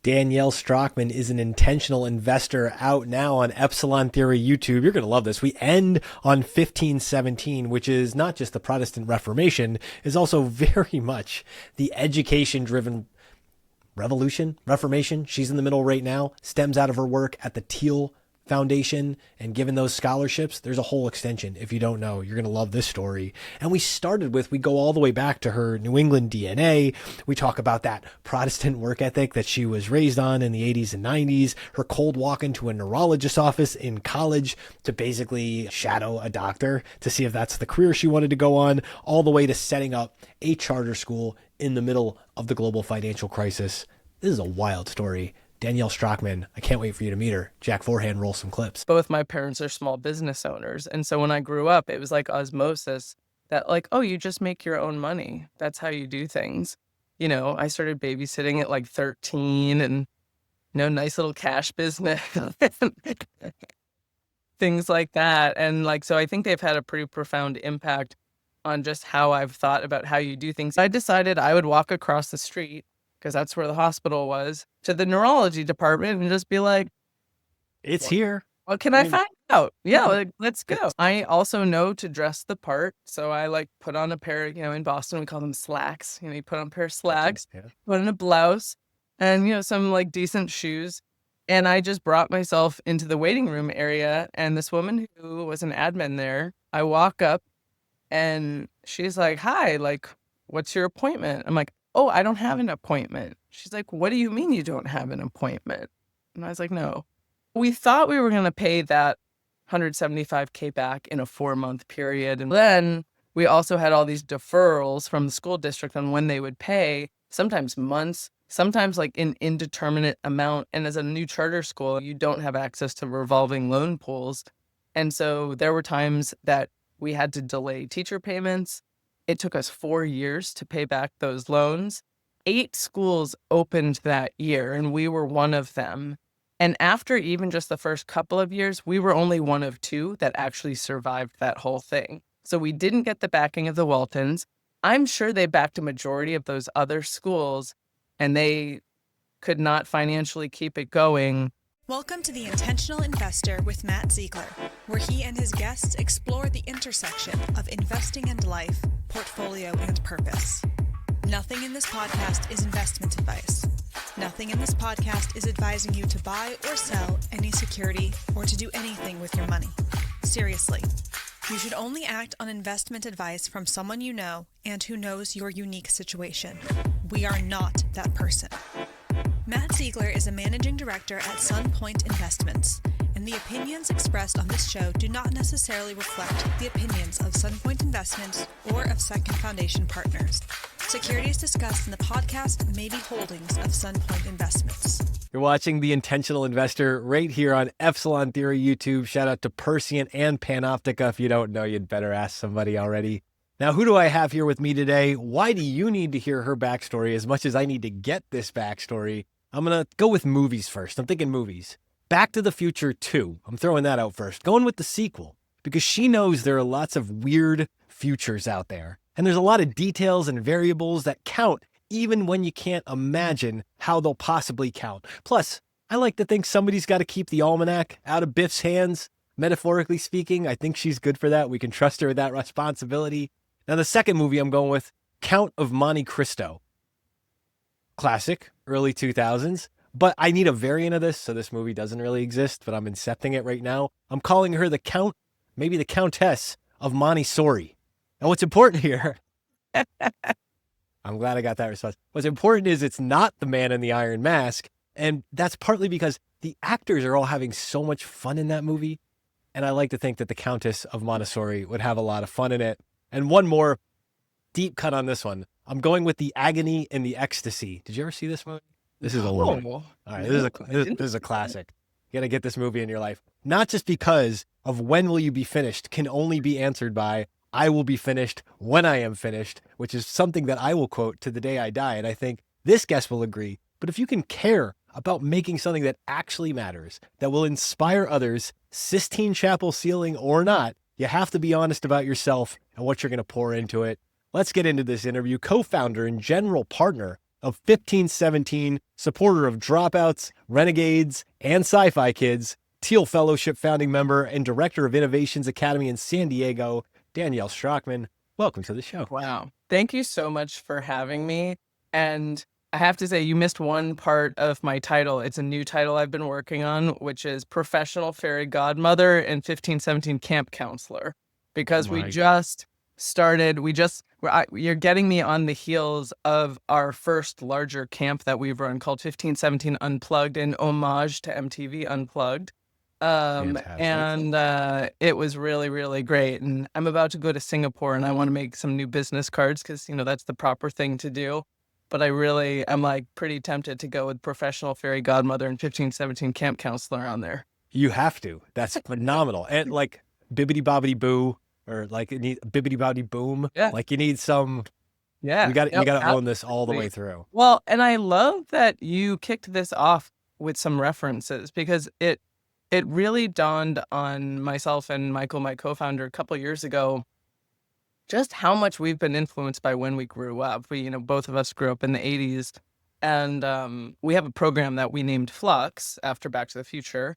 Danielle Strachman is an intentional investor out now on Epsilon Theory YouTube. You're going to love this. We end on 1517, which is not just the Protestant Reformation, is also very much the education-driven Reformation. She's in the middle right now, stems out of her work at the Thiel Foundation and given those scholarships. There's a whole extension. If you don't know, you're going to love this story. And we go all the way back to her New England DNA. We talk about that Protestant work ethic that she was raised on in the 80s and 90s, her cold walk into a neurologist's office in college to basically shadow a doctor to see if that's the career she wanted to go on, all the way to setting up a charter school in the middle of the global financial crisis. This is a wild story. Danielle Strachman, I can't wait for you to meet her. Jack Forehand, roll some clips. Both my parents are small business owners. And so when I grew up, it was like osmosis that like, oh, you just make your own money. That's how you do things. You know, I started babysitting at like 13 and, nice little cash business, things like that. And like, so I think they've had a pretty profound impact on just how I've thought about how you do things. I decided I would walk across the street, because that's where the hospital was, to the neurology department and just be like, it's here. What can I find out? Yeah, like, let's go. I also know to dress the part. So I like put on a pair, in Boston, we call them slacks. You put on a pair of slacks, put on a blouse and, some like decent shoes. And I just brought myself into the waiting room area. And this woman who was an admin there, I walk up and she's like, hi, like, what's your appointment? I'm like, oh, I don't have an appointment. She's like, what do you mean you don't have an appointment? And I was like, no. We thought we were going to pay that $175K back in a 4-month period. And then we also had all these deferrals from the school district on when they would pay, sometimes months, sometimes like an indeterminate amount. And as a new charter school, you don't have access to revolving loan pools. And so there were times that we had to delay teacher payments. It took us 4 years to pay back those loans. 8 schools opened that year, and we were one of them. And after even just the first couple of years, we were only one of 2 that actually survived that whole thing. So we didn't get the backing of the Waltons. I'm sure they backed a majority of those other schools, and they could not financially keep it going. Welcome to The Intentional Investor with Matt Zeigler, where he and his guests explore the intersection of investing and life, portfolio, and purpose. Nothing in this podcast is investment advice. Nothing in this podcast is advising you to buy or sell any security or to do anything with your money. Seriously, you should only act on investment advice from someone you know and who knows your unique situation. We are not that person. Matt Zeigler is a managing director at Sunpoint Investments, and the opinions expressed on this show do not necessarily reflect the opinions of Sunpoint Investments or of Second Foundation Partners. Securities discussed in the podcast may be holdings of Sunpoint Investments. You're watching The Intentional Investor right here on Epsilon Theory YouTube. Shout out to Perseant and Panoptica. If you don't know, you'd better ask somebody already. Now, who do I have here with me today? Why do you need to hear her backstory as much as I need to get this backstory? I'm going to go with movies first. I'm thinking movies. Back to the Future 2. I'm throwing that out first. Going with the sequel because she knows there are lots of weird futures out there. And there's a lot of details and variables that count even when you can't imagine how they'll possibly count. Plus, I like to think somebody's got to keep the almanac out of Biff's hands. Metaphorically speaking, I think she's good for that. We can trust her with that responsibility. Now, the second movie I'm going with, Count of Monte Cristo. Classic, early 2000s. But I need a variant of this, so this movie doesn't really exist, but I'm incepting it right now. I'm calling her the Count, maybe the Countess of Montessori. And what's important here, I'm glad I got that response. What's important is it's not the man in the iron mask, and that's partly because the actors are all having so much fun in that movie, and I like to think that the Countess of Montessori would have a lot of fun in it. And one more deep cut on this one. I'm going with The Agony and the Ecstasy. Did you ever see this movie? This is a movie. All right, this is a classic. You got to get this movie in your life. Not just because of when will you be finished can only be answered by I will be finished when I am finished, which is something that I will quote to the day I die. And I think this guest will agree. But if you can care about making something that actually matters, that will inspire others, Sistine Chapel ceiling or not, you have to be honest about yourself and what you're going to pour into it. Let's get into this interview. Co-founder and general partner of 1517, supporter of dropouts, renegades, and sci-fi kids, Thiel Fellowship founding member, and director of Innovations Academy in San Diego, Danielle Strachman. Welcome to the show. Wow. Thank you so much for having me. And I have to say, you missed one part of my title. It's a new title I've been working on, which is Professional Fairy Godmother and 1517 Camp Counselor. Because we just started, you're getting me on the heels of our first larger camp that we've run called 1517 Unplugged, in homage to MTV Unplugged. It was really, really great. And I'm about to go to Singapore and I want to make some new business cards because, that's the proper thing to do. But I'm like pretty tempted to go with Professional Fairy Godmother and 1517 Camp Counselor on there. You have to. That's phenomenal. And like Bibbidi Bobbidi Boo, or like it need Bibbidi Bobbidi Boom. Yeah. Like you need some. Yeah. You got to own this all the way through. Well, and I love that you kicked this off with some references because it really dawned on myself and Michael, my co-founder, a couple of years ago, just how much we've been influenced by when we grew up. We, both of us grew up in the 80s, and we have a program that we named Flux after Back to the Future,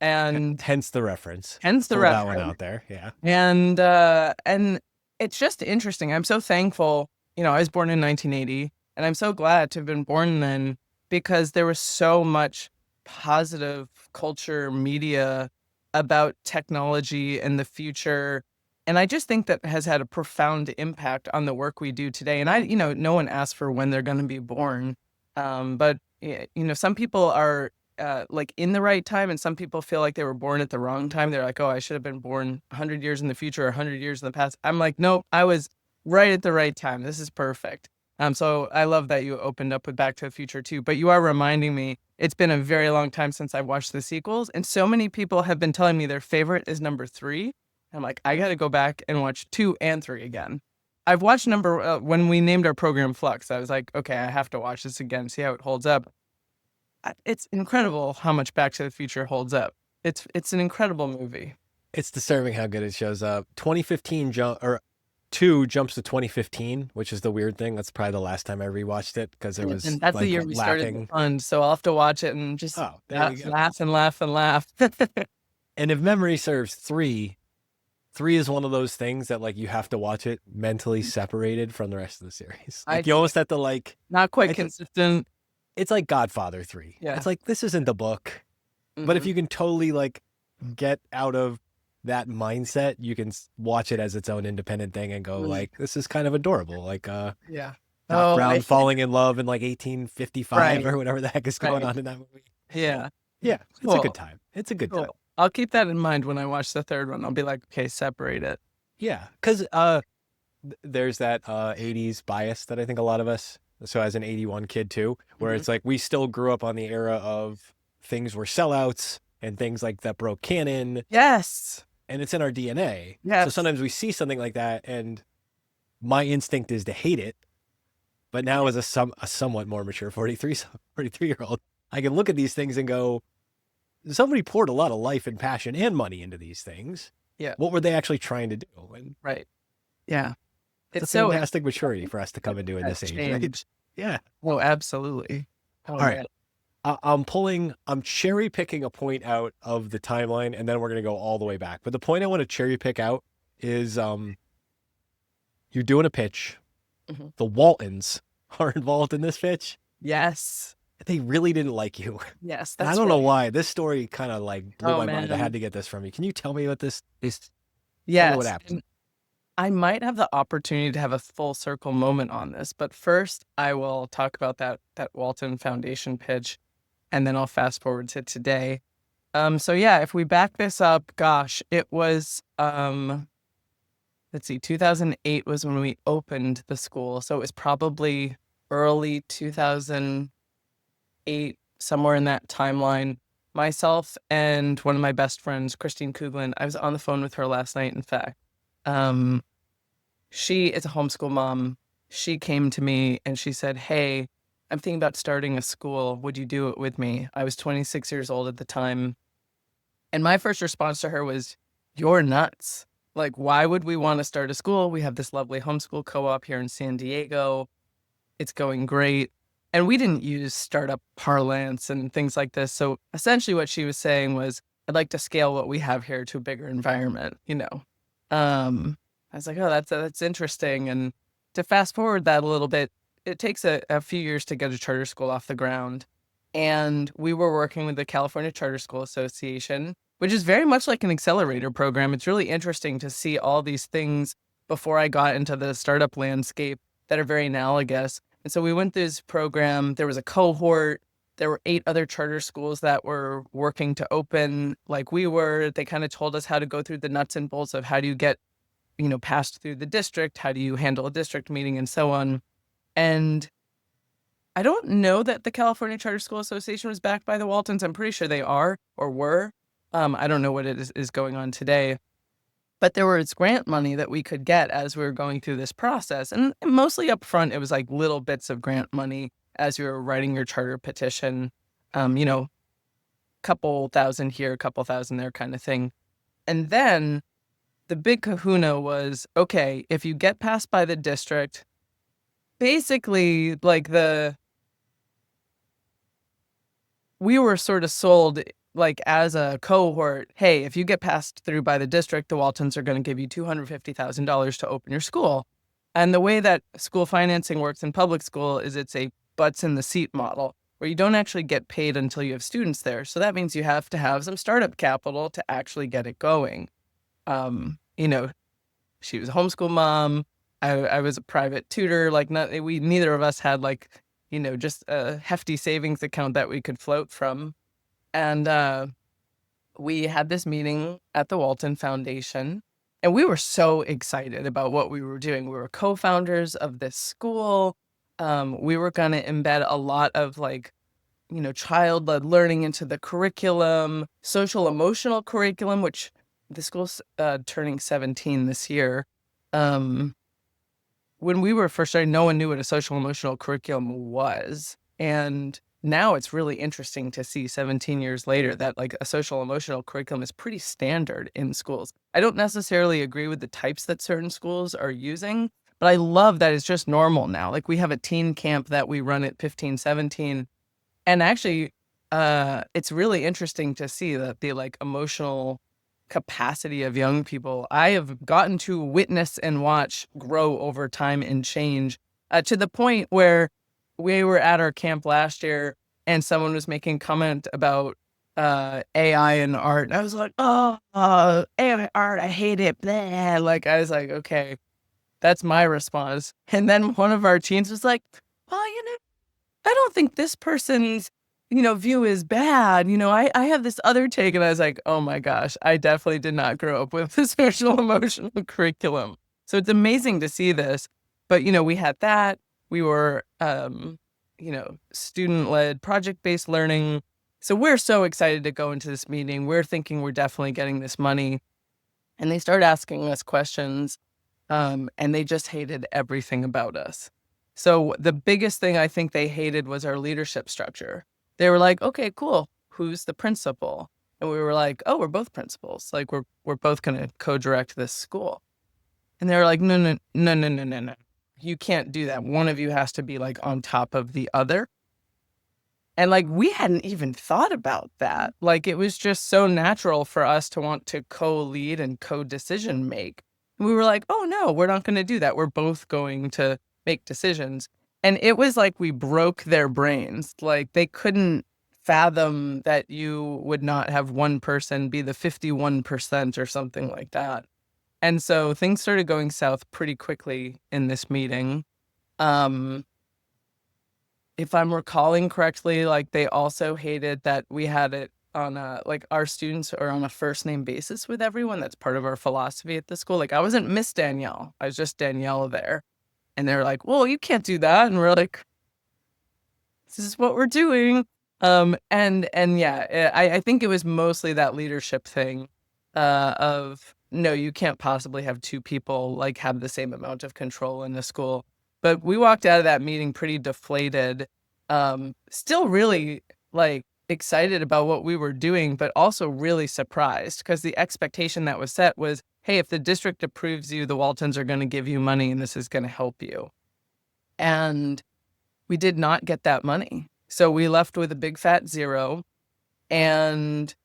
and hence the reference. That one out there, yeah. And it's just interesting. I'm so thankful. I was born in 1980, and I'm so glad to have been born then because there was so much positive culture media about technology and the future. And I just think that has had a profound impact on the work we do today. And no one asks for when they're going to be born. But some people are like in the right time, and some people feel like they were born at the wrong time. They're like, oh, I should have been born 100 years in the future or 100 years in the past. I'm like, nope, I was right at the right time. This is perfect. So I love that you opened up with Back to the Future too. But you are reminding me, it's been a very long time since I've watched the sequels. And so many people have been telling me their favorite is number 3. I'm like, I got to go back and watch 2 and 3 again. I've watched when we named our program Flux, I was like, okay, I have to watch this again, see how it holds up. It's incredible how much Back to the Future holds up. It's an incredible movie. It's disturbing how good it shows up. 2015 2 jumps to 2015, which is the weird thing. That's probably the last time I rewatched it because it was and that's the year we started the fund. So I'll have to watch it and just laugh and laugh and laugh. And if memory serves, 3 is one of those things that like you have to watch it mentally separated from the rest of the series. Like you almost have to like not quite consistent. It's like Godfather 3. Yeah. It's like this isn't the book. Mm-hmm. But if you can totally like get out of that mindset, you can watch it as its own independent thing and go like, this is kind of adorable. Like Brown falling in love in like 1855 or whatever the heck is going on in that movie. Yeah. Yeah. It's a good time. It's a good time. I'll keep that in mind when I watch the third one. I'll be like, okay, separate it. Yeah. Because there's that 80s bias that I think a lot of us, so as an 81 kid too, where it's like we still grew up on the era of things were sellouts and things like that broke canon. Yes. And it's in our DNA. Yes. So sometimes we see something like that and my instinct is to hate it. But now as a somewhat more mature 43-year-old, I can look at these things and go, somebody poured a lot of life and passion and money into these things. Yeah. What were they actually trying to do? And right. Yeah. It's a fantastic maturity for us to come into in this age. Right? Yeah. Oh, absolutely. All right. I'm cherry picking a point out of the timeline and then we're going to go all the way back. But the point I want to cherry pick out is you're doing a pitch. Mm-hmm. The Waltons are involved in this pitch. Yes. They really didn't like you. Yes. I don't know why. This story kind of like blew my mind. I had to get this from you. Can you tell me what this is? Yes. What happened? I might have the opportunity to have a full circle moment on this, but first I will talk about that Walton Foundation pitch, and then I'll fast forward to today. So yeah, if we back this up, gosh, it was, let's see, 2008 was when we opened the school. So it was probably early 2008, somewhere in that timeline. Myself and one of my best friends, Christine Kuglin, I was on the phone with her last night, in fact. She is a homeschool mom. She came to me and she said, hey, I'm thinking about starting a school. Would you do it with me? I was 26 years old at the time. And my first response to her was, you're nuts. Like, why would we want to start a school? We have this lovely homeschool co-op here in San Diego. It's going great. And we didn't use startup parlance and things like this. So essentially what she was saying was, I'd like to scale what we have here to a bigger environment, I was like, oh, that's interesting. And to fast forward that a little bit, it takes a few years to get a charter school off the ground. And we were working with the California Charter School Association, which is very much like an accelerator program. It's really interesting to see all these things before I got into the startup landscape that are very analogous. And so we went through this program. There was a cohort. There were 8 other charter schools that were working to open like we were. They kind of told us how to go through the nuts and bolts of how do you get, passed through the district, how do you handle a district meeting, and so on. And I don't know that the California Charter School Association was backed by the Waltons. I'm pretty sure they are or were. I don't know what it is going on today. But there was grant money that we could get as we were going through this process. And mostly up front, it was like little bits of grant money as you were writing your charter petition, couple thousand here, couple thousand there kind of thing. And then the big kahuna was, okay, if you get passed by the district, basically we were sort of sold like as a cohort, hey, if you get passed through by the district, the Waltons are going to give you $250,000 to open your school. And the way that school financing works in public school is it's a butts in the seat model where you don't actually get paid until you have students there. So that means you have to have some startup capital to actually get it going. She was a homeschool mom. I was a private tutor. Neither of us had just a hefty savings account that we could float from. And we had this meeting at the Walton Foundation, and we were so excited about what we were doing. We were co-founders of this school. We were going to embed a lot of child-led learning into the curriculum, social emotional curriculum, which the school's turning 17 this year. When we were first starting, no one knew what a social emotional curriculum was. And now it's really interesting to see 17 years later that a social emotional curriculum is pretty standard in schools. I don't necessarily agree with the types that certain schools are using, but I love that it's just normal now. We have a teen camp that we run at 15, 17. And actually, it's really interesting to see that the emotional capacity of young people I have gotten to witness and watch grow over time and change to the point where we were at our camp last year and someone was making comment about AI and art. And I was like, AI art, I hate it. Blah. I was like, okay, that's my response. And then one of our teens was like, well, I don't think this person's view is bad. I have this other take. And I was like, oh my gosh, I definitely did not grow up with the social emotional curriculum. So it's amazing to see this. But, we had that. We were, student-led, project-based learning. So we're so excited to go into this meeting. We're thinking we're definitely getting this money. And they start asking us questions, and they just hated everything about us. So the biggest thing I think they hated was our leadership structure. They were like, okay, cool. Who's the principal? And we were like, oh, we're both principals. We're both going to co-direct this school. And they were like, no. You can't do that. One of you has to be on top of the other. And we hadn't even thought about that. It was just so natural for us to want to co-lead and co-decision make. And we were like, oh no, we're not going to do that. We're both going to make decisions. And it was we broke their brains. They couldn't fathom that you would not have one person be the 51% or something like that. And so things started going south pretty quickly in this meeting. If I'm recalling correctly, they also hated that we had it on our students are on a first name basis with everyone. That's part of our philosophy at the school. I wasn't Miss Danielle. I was just Danielle there. And they're like, well, you can't do that. And we're like, this is what we're doing. And yeah, I think it was mostly that leadership thing of, no, you can't possibly have two people have the same amount of control in the school. But we walked out of that meeting pretty deflated, still really excited about what we were doing, but also really surprised because the expectation that was set was, hey, if the district approves you, the Waltons are going to give you money and this is going to help you. And, we did not get that money. So we left with a big fat zero. And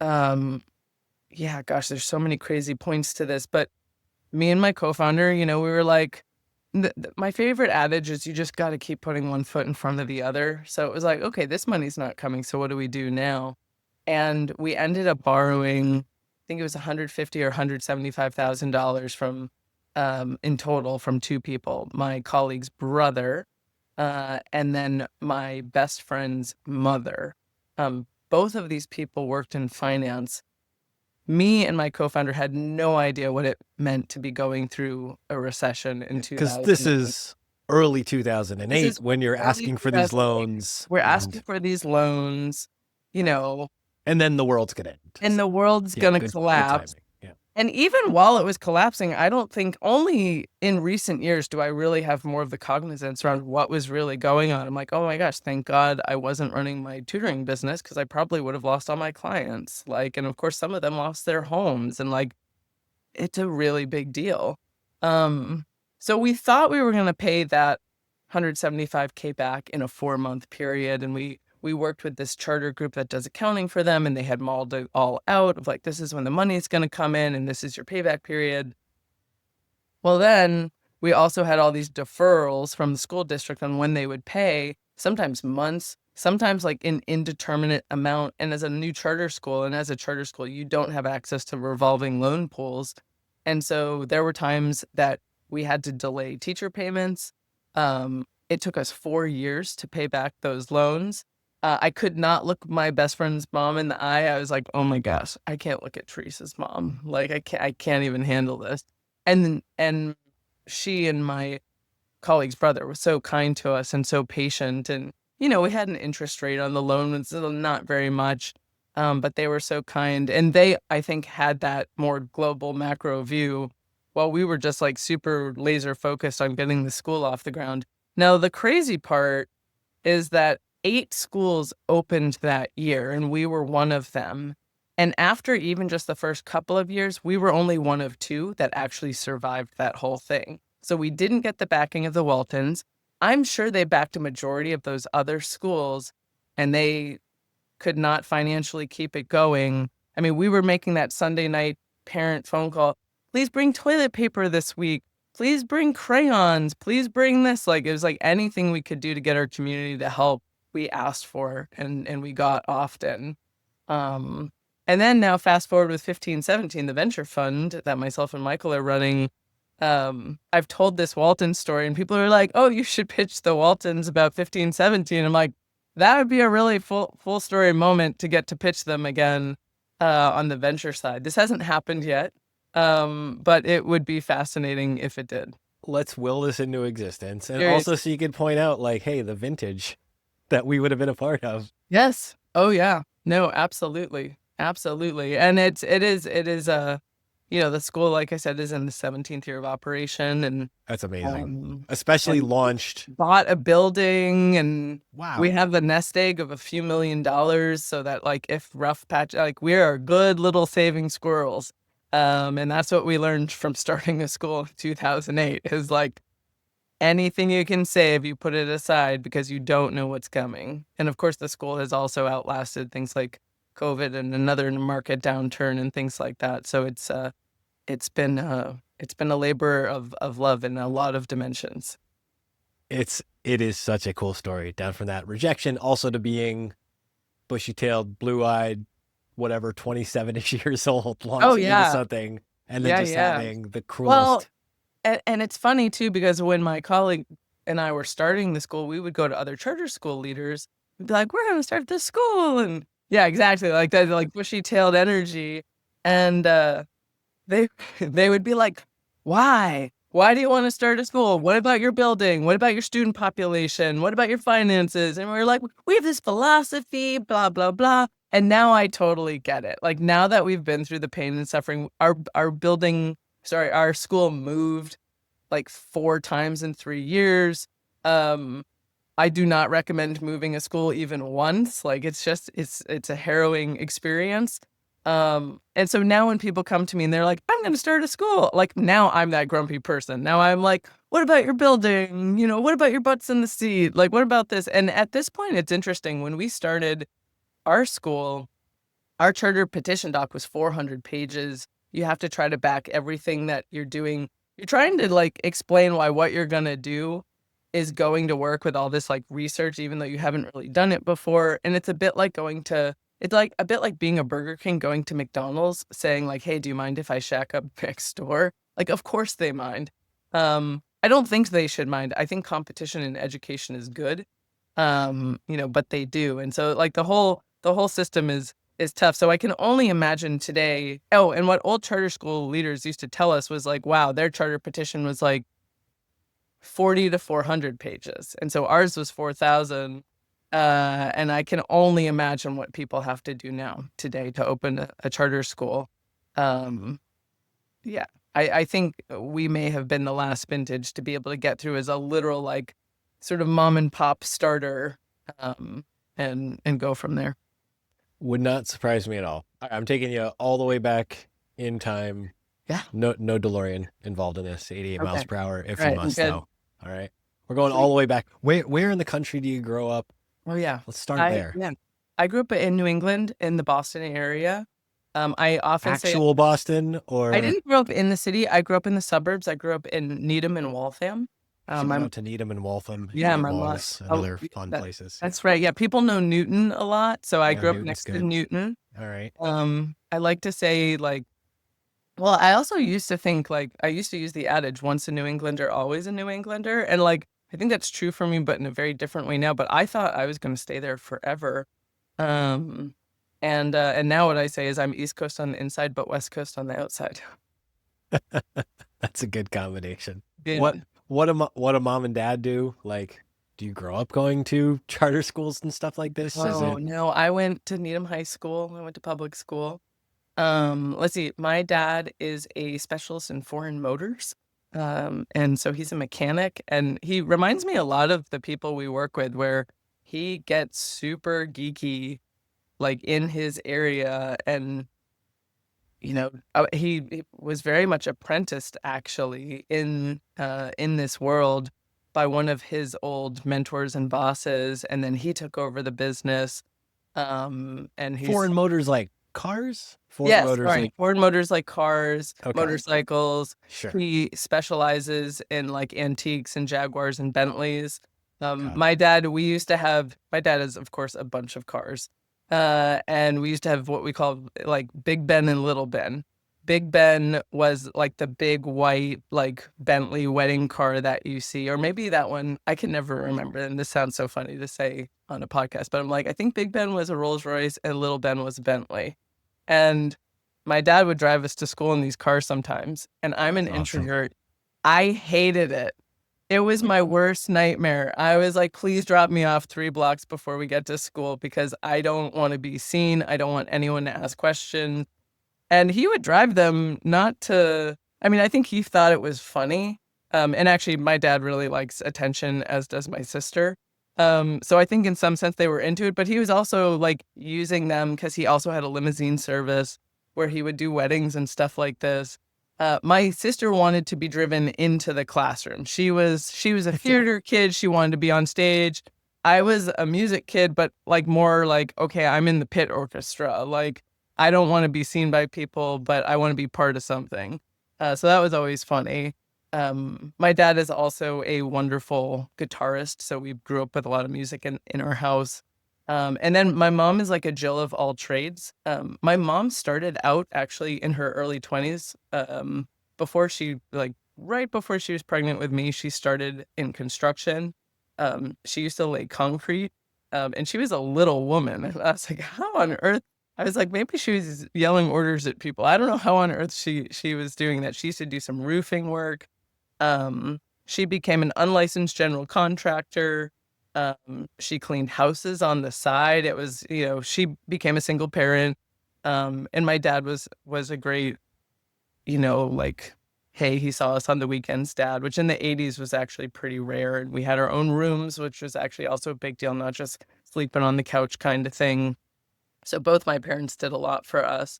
yeah, gosh, there's so many crazy points to this. But me and my co-founder, we were like, my favorite adage is you just got to keep putting one foot in front of the other. So it was like, okay, this money's not coming. So what do we do now? And we ended up borrowing, I think it was $150,000 or $175,000 from, in total, from two people, my colleague's brother, and then my best friend's mother. Both of these people worked in finance. Me and my co-founder had no idea what it meant to be going through a recession in 2008. Because this is early 2008 when you're asking for these loans. We're asking for these loans, and then the world's going to end. And the world's going to collapse. Good timing. And even while it was collapsing, I don't think only in recent years do I really have more of the cognizance around what was really going on. I'm like, oh my gosh, thank God I wasn't running my tutoring business because I probably would have lost all my clients. And of course, some of them lost their homes and it's a really big deal. So we thought we were going to pay that $175K back in a 4-month period. And we worked with this charter group that does accounting for them, and they had mauled it all out of this is when the money's going to come in and this is your payback period. Well, then we also had all these deferrals from the school district on when they would pay, sometimes months, sometimes in indeterminate amount. And as a new charter school, you don't have access to revolving loan pools. And so there were times that we had to delay teacher payments. It took us 4 years to pay back those loans. I could not look my best friend's mom in the eye. I was like, oh my gosh, I can't look at Teresa's mom. I can't even handle this. And she and my colleague's brother were so kind to us and so patient. And, we had an interest rate on the loan. It's not very much, but they were so kind. And they, I think, had that more global macro view while we were just super laser focused on getting the school off the ground. Now, the crazy part is that 8 schools opened that year, and we were one of them. And after even just the first couple of years, we were only one of 2 that actually survived that whole thing. So we didn't get the backing of the Waltons. I'm sure they backed a majority of those other schools, and they could not financially keep it going. I mean, we were making that Sunday night parent phone call. Please bring toilet paper this week. Please bring crayons. Please bring this. It was anything we could do to get our community to help. We asked for and we got often. And then now fast forward with 1517, the venture fund that myself and Michael are running. I've told this Waltons story and people are like, oh, you should pitch the Waltons about 1517. I'm like, that would be a really full story moment to get to pitch them again on the venture side. This hasn't happened yet, but it would be fascinating if it did. Let's will this into existence. And also so you could point out hey, the vintage that we would have been a part of. Yes. Oh yeah. No, absolutely. Absolutely. And it is the school, like I said, is in the 17th year of operation. And that's amazing. Especially launched. Bought a building, and wow, we have a nest egg of a few $1 million so that if rough patch, we are good little saving squirrels. And that's what we learned from starting a school in 2008 is anything you can save, you put it aside because you don't know what's coming. And of course, the school has also outlasted things like COVID and another market downturn and things like that. So it's been a labor of love in a lot of dimensions. It is such a cool story, down from that rejection also to being bushy-tailed, blue-eyed, whatever, 27-ish years old, launching into something, and then having the cruelest. Well, and it's funny too, because when my colleague and I were starting the school, we would go to other charter school leaders. We'd be like, we're going to start this school. And yeah, exactly. That bushy-tailed energy. And they would be like, why? Why do you want to start a school? What about your building? What about your student population? What about your finances? And we're like, we have this philosophy, blah, blah, blah. And now I totally get it. Now that we've been through the pain and suffering, our school moved 4 times in 3 years. I do not recommend moving a school even once. It's a harrowing experience. And so now when people come to me and they're like, I'm going to start a school, now I'm that grumpy person. Now I'm like, what about your building? What about your butts in the seat? Like, what about this? And at this point, it's interesting. When we started our school, our charter petition doc was 400 pages. You have to try to back everything that you're doing. You're trying to like explain why what you're going to do is going to work with all this like research, even though you haven't really done it before. And it's a bit like it's like a bit like being a Burger King going to McDonald's saying like, hey, do you mind if I shack up next door? Like, of course they mind. I don't think they should mind. I think competition in education is good. But they do. And so like the whole system is tough. So I can only imagine today. Oh, and what old charter school leaders used to tell us was like, wow, their charter petition was like 40 to 400 pages. And so ours was 4,000. And I can only imagine what people have to do now today to open a charter school. Yeah, I think we may have been the last vintage to be able to get through as a literal, like, sort of mom and pop starter, and go from there. Would not surprise me at all. I'm taking you all the way back in time. Yeah. No DeLorean involved in this. 88 miles per hour if you Right, must, good. though. All right. We're going all the way back. Where in the country do you grow up? Oh, yeah. Let's start there. Yeah. I grew up in New England, in the Boston area. I often say Actual Boston, or I didn't grow up in the city. I grew up in the suburbs. I grew up in Needham and Waltham. shout out to Needham and Waltham. Yeah, my Walls and mom. other fun places. That's right. Yeah, people know Newton a lot. So I Yeah, grew up Newton's next to good. Newton. All right. I like to say like, well, I also used to think like, I used to use the adage, once a New Englander, always a New Englander. And like, I think that's true for me, but in a very different way now. But I thought I was going to stay there forever. And now what I say is I'm East Coast on the inside, but West Coast on the outside. That's a good combination. Yeah. What do mom and dad do? Like, do you grow up going to charter schools and stuff like this? Oh, no, I went to Needham High School. I went to public school. Let's see. My dad is a specialist in foreign motors. And so he's a mechanic, and he reminds me a lot of the people we work with, where he gets super geeky, like in his area. And, he was very much apprenticed actually in this world by one of his old mentors and bosses. And then he took over the business. And he's foreign motors like cars? Yes, right. Foreign motors like cars, Okay. motorcycles. Sure. He specializes in like antiques and Jaguars and Bentleys. Got it. My dad is of course a bunch of cars. And we used to have what we call like Big Ben and Little Ben. Big Ben was like the big white like Bentley wedding car that you see, or maybe that one, I can never remember. And this sounds so funny to say on a podcast, but I'm like, I think Big Ben was a Rolls Royce and Little Ben was a Bentley. And my dad would drive us to school in these cars sometimes. And I'm an introvert. I hated it. It was my worst nightmare. I was like, please drop me off 3 blocks before we get to school, because I don't want to be seen. I don't want anyone to ask questions. And he would drive them I think he thought it was funny. And actually, my dad really likes attention, as does my sister. So I think in some sense they were into it, but he was also like using them because he also had a limousine service where he would do weddings and stuff like this. My sister wanted to be driven into the classroom. She was a theater kid. She wanted to be on stage. I was a music kid, but like more like, okay, I'm in the pit orchestra. Like, I don't want to be seen by people, but I want to be part of something. So that was always funny. My dad is also a wonderful guitarist, so we grew up with a lot of music in our house. And then my mom is like a Jill of all trades. My mom started out actually in her early 20s. Right before she was pregnant with me, she started in construction. She used to lay concrete, and she was a little woman. And I was like, how on earth? I was like, maybe she was yelling orders at people. I don't know how on earth she was doing that. She used to do some roofing work. She became an unlicensed general contractor. She cleaned houses on the side. It was, she became a single parent. And my dad was a great, like, hey, he saw us on the weekends dad, which in the 80s was actually pretty rare. And we had our own rooms, which was actually also a big deal, not just sleeping on the couch kind of thing. So both my parents did a lot for us.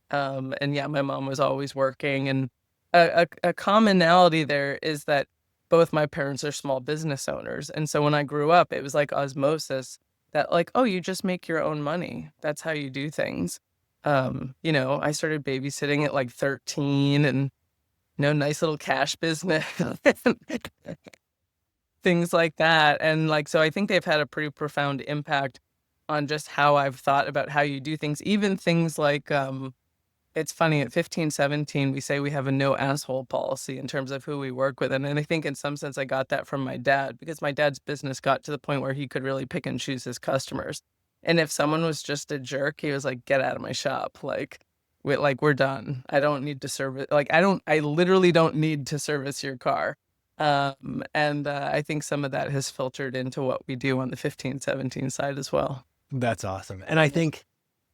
And yeah, my mom was always working. And a commonality there is that both my parents are small business owners. And so when I grew up, it was like osmosis that like, oh, you just make your own money. That's how you do things. I started babysitting at like 13 and, nice little cash business, things like that. And like, so I think they've had a pretty profound impact on just how I've thought about how you do things, even things like, it's funny, at 15, 17, we say we have a no asshole policy in terms of who we work with. And I think in some sense I got that from my dad, because my dad's business got to the point where he could really pick and choose his customers. And if someone was just a jerk, he was like, get out of my shop. We're done. I don't need to service. I literally don't need to service your car. And I think some of that has filtered into what we do on the 15, 17 side as well. That's awesome. And I think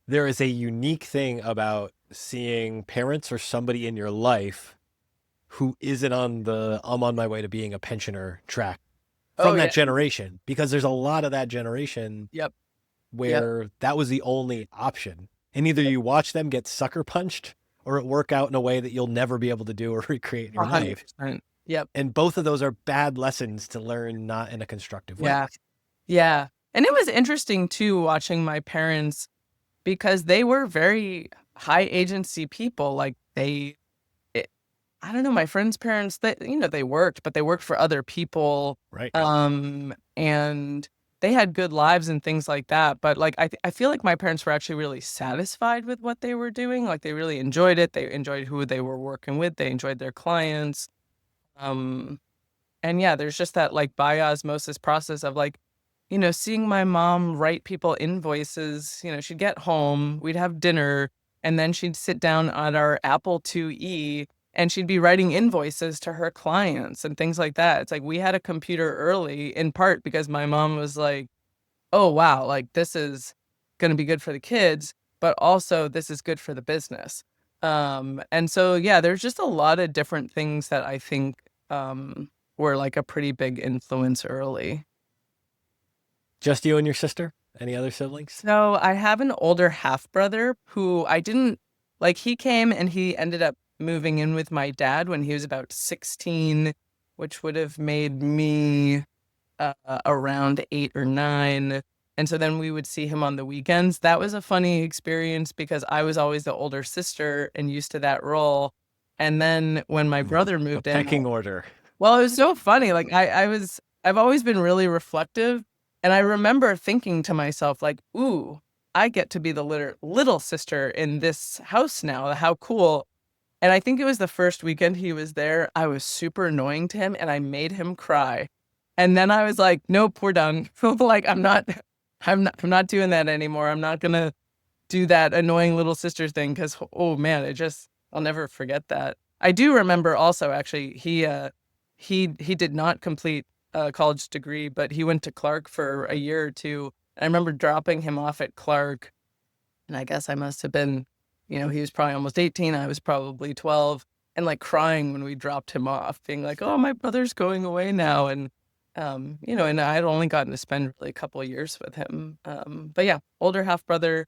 there is a unique thing about seeing parents or somebody in your life who isn't on the I'm on my way to being a pensioner track from that generation, because there's a lot of that generation where that was the only option. And either you watch them get sucker punched or it work out in a way that you'll never be able to do or recreate in your life. Yep. And both of those are bad lessons to learn, not in a constructive way. Yeah. And it was interesting too, watching my parents, because they were very high agency people. Like I don't know, my friends' parents, they worked, but they worked for other people. Right. And they had good lives and things like that. But like, I feel like my parents were actually really satisfied with what they were doing. Like they really enjoyed it. They enjoyed who they were working with. They enjoyed their clients. And yeah, there's just that like by osmosis process of like, seeing my mom write people invoices. She'd get home, we'd have dinner, and then she'd sit down at our Apple IIe and she'd be writing invoices to her clients and things like that. It's like we had a computer early, in part because my mom was like, oh, wow, like this is going to be good for the kids, but also this is good for the business. And so, yeah, there's just a lot of different things that I think were like a pretty big influence early. Just you and your sister? Any other siblings? So I have an older half brother who he came and he ended up moving in with my dad when he was about 16, which would have made me around 8 or 9. And so then we would see him on the weekends. That was a funny experience because I was always the older sister and used to that role. And then when my brother moved in, pecking order. Well, it was so funny. Like I've always been really reflective. And I remember thinking to myself, like, ooh, I get to be the little sister in this house now. How cool. And I think it was the first weekend he was there. I was super annoying to him and I made him cry. And then I was like, nope, we're done. Like, I'm not doing that anymore. I'm not going to do that annoying little sister thing because, oh man, I'll never forget that. I do remember also, actually, he did not complete a college degree, but he went to Clark for a year or two. And I remember dropping him off at Clark. And I guess I must have been, he was probably almost 18. I was probably 12 and like crying when we dropped him off, being like, oh, my brother's going away now. And, and I had only gotten to spend really a couple of years with him. But yeah, older half brother,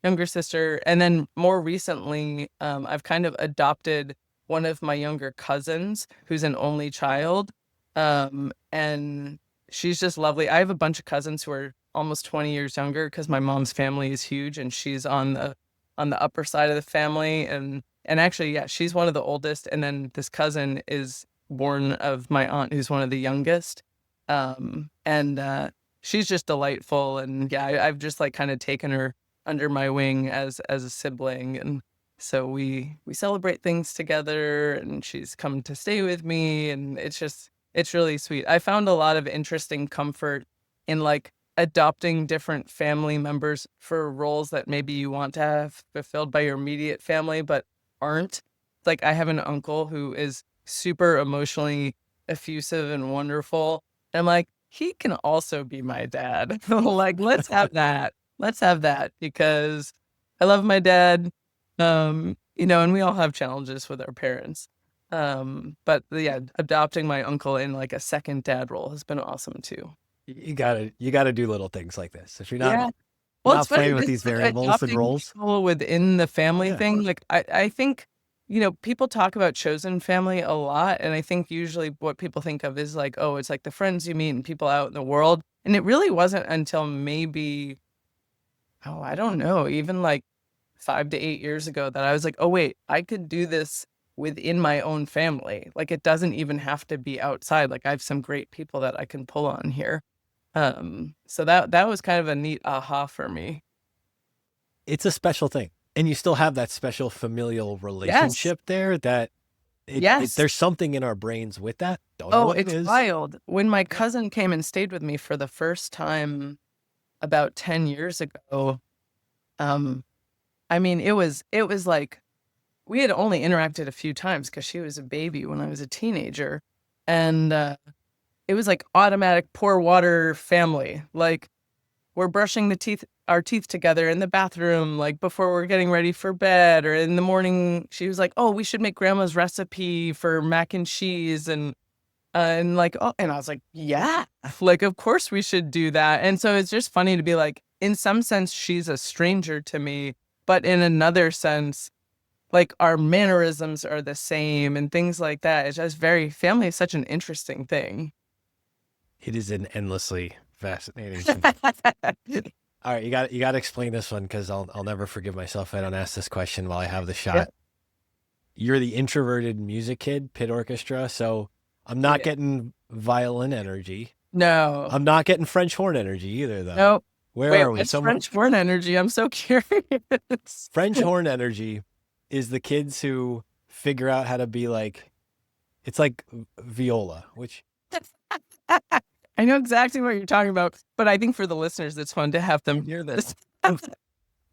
younger sister. And then more recently, I've kind of adopted one of my younger cousins who's an only child. And she's just lovely. I have a bunch of cousins who are almost 20 years younger because my mom's family is huge and she's on the upper side of the family. And actually, yeah, she's one of the oldest. And then this cousin is born of my aunt, who's one of the youngest. And she's just delightful. And yeah, I've just like kind of taken her under my wing as a sibling. And so we celebrate things together and she's come to stay with me. And it's really sweet. I found a lot of interesting comfort in like adopting different family members for roles that maybe you want to have fulfilled by your immediate family, but aren't. Like I have an uncle who is super emotionally effusive and wonderful. And I'm like, he can also be my dad. Like, let's have that. Let's have that because I love my dad. And we all have challenges with our parents. But yeah, adopting my uncle in like a second dad role has been awesome too. You gotta do little things like this. If you're not, not playing with these variables and roles within the family thing, like I think people talk about chosen family a lot. And I think usually what people think of is like, oh, it's like the friends you meet and people out in the world. And it really wasn't until maybe, I don't know, even like 5 to 8 years ago that I was like, oh, wait, I could do this within my own family. Like, it doesn't even have to be outside. Like, I have some great people that I can pull on here. So that was kind of a neat aha for me. It's a special thing. And you still have that special familial Yes. relationship there that Yes. there's something in our brains with that. Don't know Oh, what it it's is. wild. When my cousin came and stayed with me for the first time about 10 years ago, I mean, it was like we had only interacted a few times because she was a baby when I was a teenager. And it was like automatic pour water family. Like, we're brushing our teeth together in the bathroom, like before we're getting ready for bed, or in the morning. She was like, "Oh, we should make grandma's recipe for mac and cheese," and like, oh, and I was like, "Yeah, like of course we should do that." And so it's just funny to be like, in some sense, she's a stranger to me, but in another sense, like our mannerisms are the same and things like that. It's just family is such an interesting thing. It is an endlessly fascinating thing. All right, you got to explain this one because I'll never forgive myself if I don't ask this question while I have the shot. Yep. You're the introverted music kid, pit orchestra, so I'm not getting violin energy. No. I'm not getting French horn energy either, though. Nope. Where Wait, are we? what's French horn energy? I'm so curious. French horn energy is the kids who figure out how to be like, it's like viola, which I know exactly what you're talking about, but I think for the listeners, it's fun to have them hear this.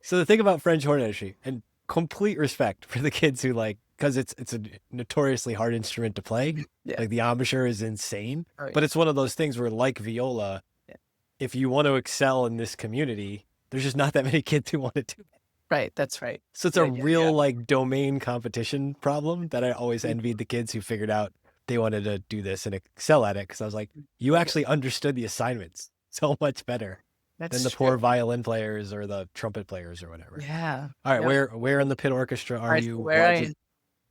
So the thing about French horn energy, and complete respect for the kids who like, because it's a notoriously hard instrument to play. Yeah. Like the embouchure is insane, Oh, yeah. but it's one of those things where, like viola, Yeah. if you want to excel in this community, there's just not that many kids who want to do it. Right, that's right. So it's a real like domain competition problem that I always envied the kids who figured out they wanted to do this and excel at it. Cause I was like, you actually understood the assignments so much better than the poor violin players or the trumpet players or whatever. Yeah. All right. Where in the pit orchestra are you?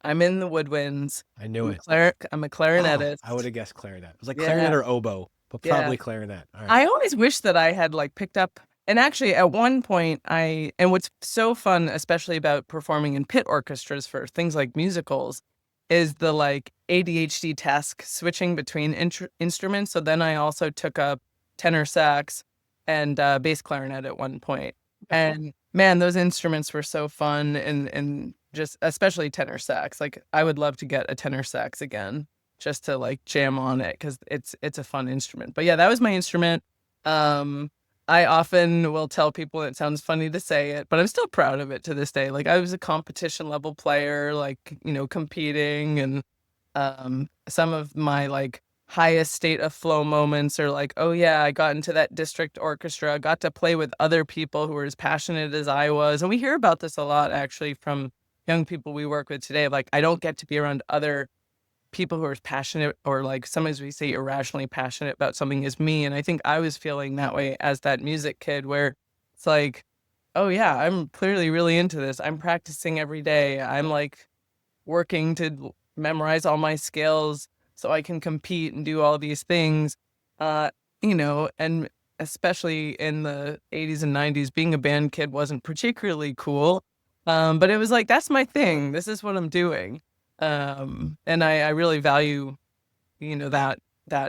I'm in the woodwinds. I knew it. I'm a clarinetist. I would have guessed clarinet. It was like clarinet or oboe, but probably clarinet. All right. I always wish that I had like picked up. And actually, at one point, and what's so fun, especially about performing in pit orchestras for things like musicals, is the like ADHD task switching between instruments. So then I also took up tenor sax and bass clarinet at one point. And man, those instruments were so fun, and just especially tenor sax. Like, I would love to get a tenor sax again just to like jam on it because it's a fun instrument. But yeah, that was my instrument. I often will tell people, it sounds funny to say it, but I'm still proud of it to this day. Like, I was a competition level player, like, competing, and some of my like highest state of flow moments are like, oh yeah, I got into that district orchestra, got to play with other people who were as passionate as I was. And we hear about this a lot actually from young people we work with today. Like, I don't get to be around other people who are as passionate, or like sometimes we say irrationally passionate about something as me. And I think I was feeling that way as that music kid, where it's like, oh yeah, I'm clearly really into this. I'm practicing every day. I'm like working to memorize all my skills so I can compete and do all these things. And especially in the 80s and 90s, being a band kid wasn't particularly cool. But it was like, that's my thing. This is what I'm doing. And I really value, that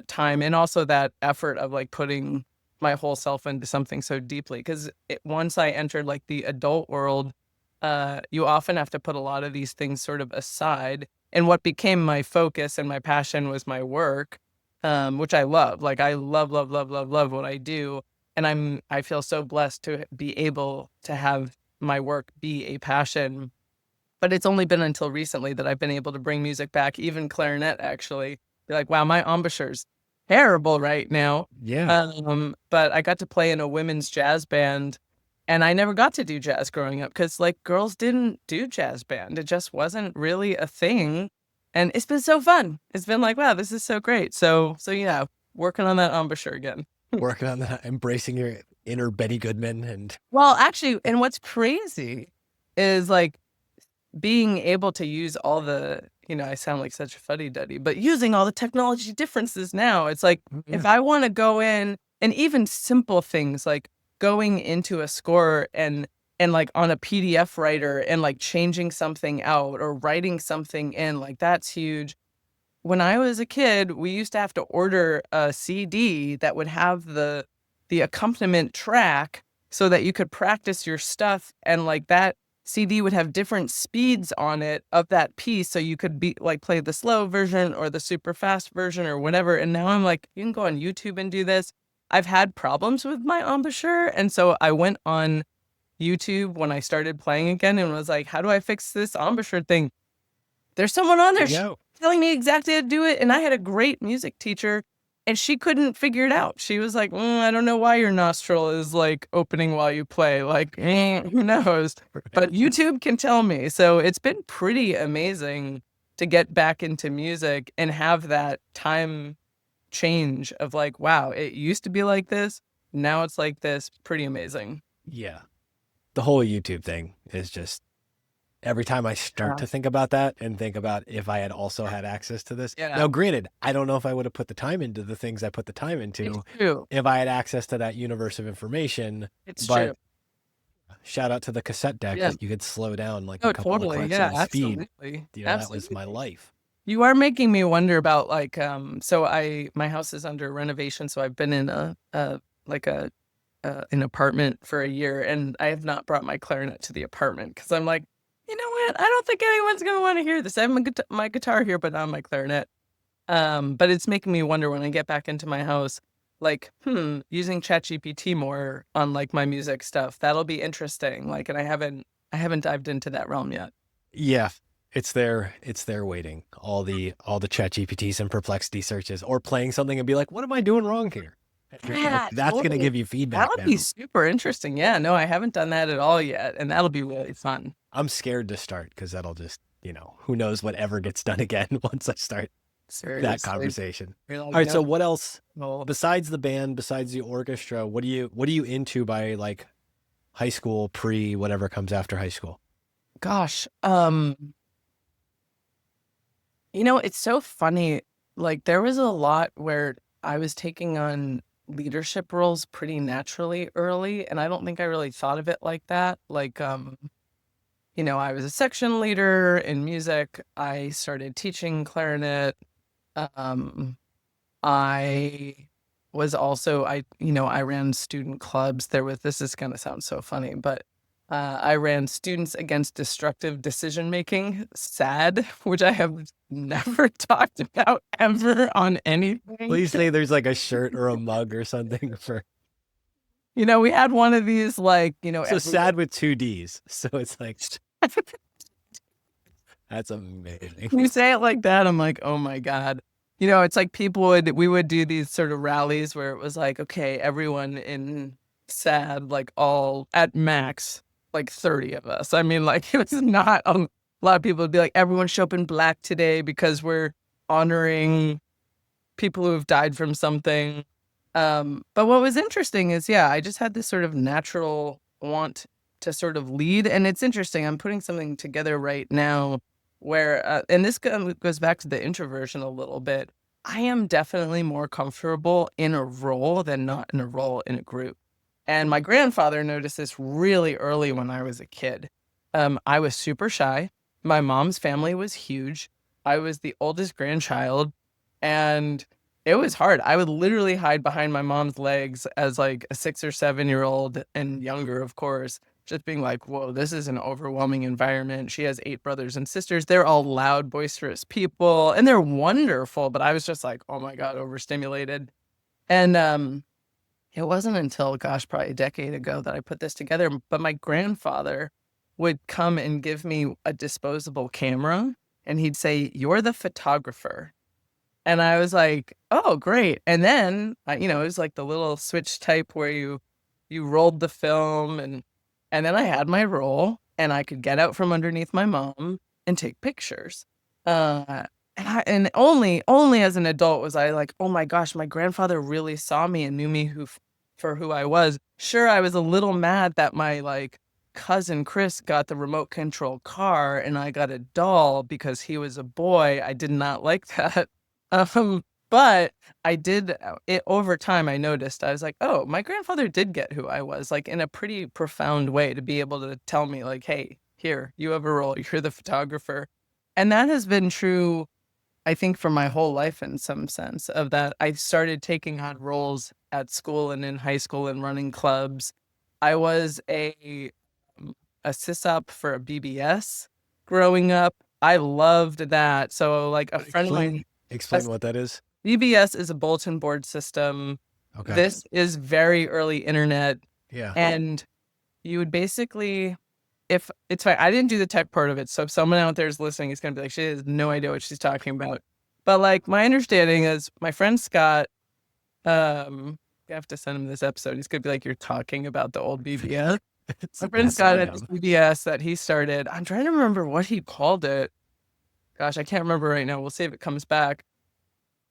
time, and also that effort of like putting my whole self into something so deeply. Because once I entered like the adult world, you often have to put a lot of these things sort of aside. And what became my focus and my passion was my work, which I love. Like, I love what I do. And I feel so blessed to be able to have my work be a passion. But it's only been until recently that I've been able to bring music back, even clarinet, actually. Be like, wow, my embouchure's terrible right now. Yeah. But I got to play in a women's jazz band, and I never got to do jazz growing up because like girls didn't do jazz band. It just wasn't really a thing. And it's been so fun. It's been like, wow, this is so great. So yeah, working on that embouchure again. Working on that, embracing your inner Betty Goodman. Well, actually, and what's crazy is like, being able to use all the, I sound like such a fuddy-duddy, but using all the technology differences now, it's like, if I want to go in, and even simple things like going into a score and like on a PDF writer and like changing something out or writing something in, like that's huge. When I was a kid, we used to have to order a CD that would have the accompaniment track so that you could practice your stuff, and like that CD would have different speeds on it of that piece, so you could be like play the slow version or the super fast version or whatever. And now I'm like, you can go on YouTube and do this. I've had problems with my embouchure, and so I went on YouTube when I started playing again and was like, how do I fix this embouchure thing? There's someone on there telling me exactly how to do it. And I had a great music teacher and she couldn't figure it out. She was like, I don't know why your nostril is like opening while you play. Like, who knows? But YouTube can tell me. So it's been pretty amazing to get back into music and have that time change of like, wow, it used to be like this. Now it's like this. Pretty amazing. Yeah. The whole YouTube thing is just, every time I start to think about that and think about if I had also had access to this. Now, granted, I don't know if I would have put the time into the things I put the time into if I had access to that universe of information. It's true. Shout out to the cassette deck that you could slow down like a couple of clicks on speed. That was my life. You are making me wonder about like, so my house is under renovation. So I've been in an apartment for a year, and I have not brought my clarinet to the apartment because I'm like, you know what? I don't think anyone's going to want to hear this. I have my guitar here, but not my clarinet. But it's making me wonder when I get back into my house, like, using ChatGPT more on like my music stuff. That'll be interesting. Like, and I haven't dived into that realm yet. Yeah. It's there waiting. All the ChatGPTs and Perplexity searches, or playing something and be like, what am I doing wrong here? Yeah, that's going to give you feedback. That'll be super interesting. Yeah, no, I haven't done that at all yet. And that'll be really fun. I'm scared to start because that'll just, who knows what ever gets done again once I start that conversation. All right. So what else besides the band, besides the orchestra, what are you into by like high school, pre whatever comes after high school? Gosh. It's so funny. Like there was a lot where I was taking on leadership roles pretty naturally early. And I don't think I really thought of it like that. Like, I was a section leader in music. I started teaching clarinet. I was also, I ran student clubs. This is going to sound so funny, but I ran Students Against Destructive Decision-Making, SAD, which I have never talked about ever on anything. Please say there's like a shirt or a mug or something for... we had one of these like, So SAD with 2 Ds. So it's like... That's amazing. You say it like that, I'm like, oh my God. It's like we would do these sort of rallies where it was like, okay, everyone in SAD, like all at max, like 30 of us. I mean, like, it was not a lot of people would be like, everyone show up in black today because we're honoring people who have died from something. But what was interesting is, I just had this sort of natural want to sort of lead. And it's interesting. I'm putting something together right now where, and this goes back to the introversion a little bit. I am definitely more comfortable in a role than not in a role in a group. And my grandfather noticed this really early when I was a kid. I was super shy. My mom's family was huge. I was the oldest grandchild, and it was hard. I would literally hide behind my mom's legs as like a 6 or 7-year-old and younger, of course, just being like, whoa, this is an overwhelming environment. She has 8 brothers and sisters. They're all loud, boisterous people, and they're wonderful. But I was just like, oh my God, overstimulated. And it wasn't until, probably a decade ago that I put this together. But my grandfather would come and give me a disposable camera, and he'd say, you're the photographer. And I was like, oh, great. And then, it was like the little switch type where you rolled the film, and then I had my roll, and I could get out from underneath my mom and take pictures. And only as an adult was I like, oh my gosh, my grandfather really saw me and knew me for who I was. Sure, I was a little mad that my like cousin Chris got the remote control car and I got a doll because he was a boy. I did not like that. But I did it over time. I noticed, I was like, oh, my grandfather did get who I was, like in a pretty profound way, to be able to tell me like, hey, here, you have a role. You're the photographer. And that has been true, I think, for my whole life in some sense, of that I started taking on roles at school and in high school and running clubs. I was a sysop for a BBS growing up. I loved that. So like a friend of mine, Explain what that is. BBS is a bulletin board system. Okay. This is very early internet. Yeah. And you would basically, if it's fine, I didn't do the tech part of it. So if someone out there is listening, it's going to be like, she has no idea what she's talking about. But like my understanding is my friend Scott, I have to send him this episode. He's going to be like, you're talking about the old BBS. My friend Scott had this BBS that he started. I'm trying to remember what he called it. Gosh, I can't remember right now. We'll see if it comes back.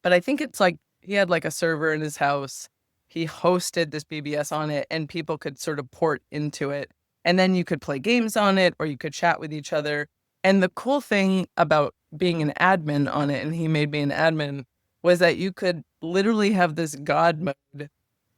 But I think it's like he had like a server in his house. He hosted this BBS on it and people could sort of port into it. And then you could play games on it or you could chat with each other. And the cool thing about being an admin on it, and he made me an admin, was that you could literally have this God mode.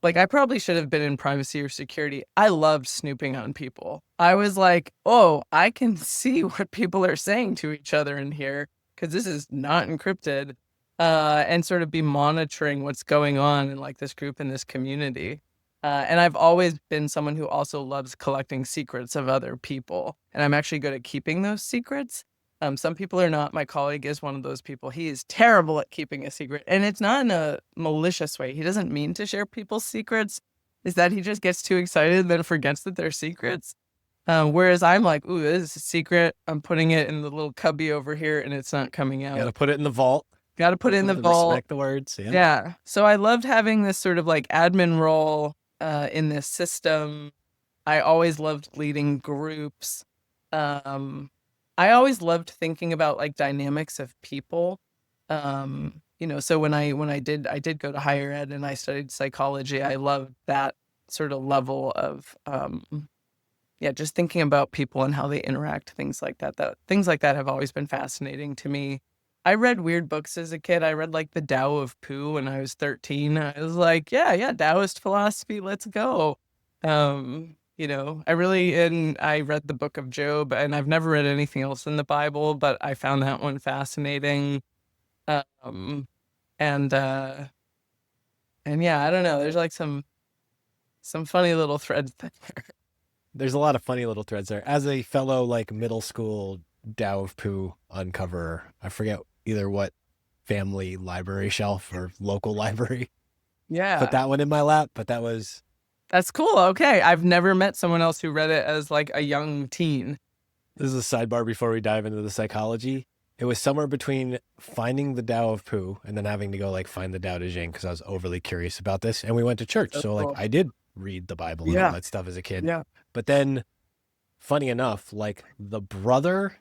Like I probably should have been in privacy or security. I loved snooping on people. I was like, oh, I can see what people are saying to each other in here because this is not encrypted. And sort of be monitoring what's going on in like this group and this community. And I've always been someone who also loves collecting secrets of other people. And I'm actually good at keeping those secrets. Some people are not. My colleague is one of those people. He is terrible at keeping a secret. And it's not in a malicious way. He doesn't mean to share people's secrets. Is that he just gets too excited and then forgets that they're secrets. Whereas I'm like, ooh, this is a secret. I'm putting it in the little cubby over here and it's not coming out. You got to put it in the vault. Got to put it in the vault. Respect the words. Yeah. Yeah. So I loved having this sort of like admin role in this system. I always loved leading groups. I always loved thinking about like dynamics of people. So when I did go to higher ed and I studied psychology, I loved that sort of level of just thinking about people and how they interact, things like that. Things like that have always been fascinating to me. I read weird books as a kid. I read like the Tao of Pooh when I was 13. I was like, yeah, Taoist philosophy, let's go. I read the book of Job, and I've never read anything else in the Bible, but I found that one fascinating. I don't know. There's like some funny little threads there. There's a lot of funny little threads there. As a fellow like middle school Tao of Pooh uncoverer, I forget either what family library shelf or local library. Yeah. Put that one in my lap, but that's cool. Okay. I've never met someone else who read it as like a young teen. This is a sidebar before we dive into the psychology. It was somewhere between finding the Tao of Pooh and then having to go like find the Tao Te Ching because I was overly curious about this. And we went to church. So like I did read the Bible and all that stuff as a kid. Yeah. But then funny enough, like the brother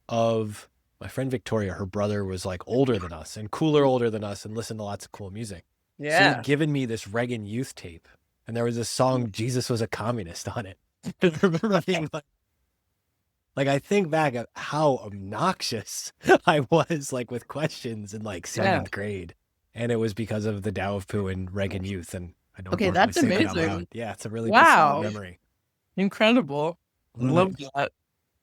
of my friend Victoria, her brother was like older than us and older than us and listened to lots of cool music. Yeah. So he'd given me this Reagan youth tape and there was this song, Jesus Was a Communist, on it. I remember being like, I think back of how obnoxious I was like with questions in like seventh grade. And it was because of the Tao of Pooh and Reagan youth. And I don't Okay, that's amazing. Yeah, it's a really good memory. Incredible. Love that.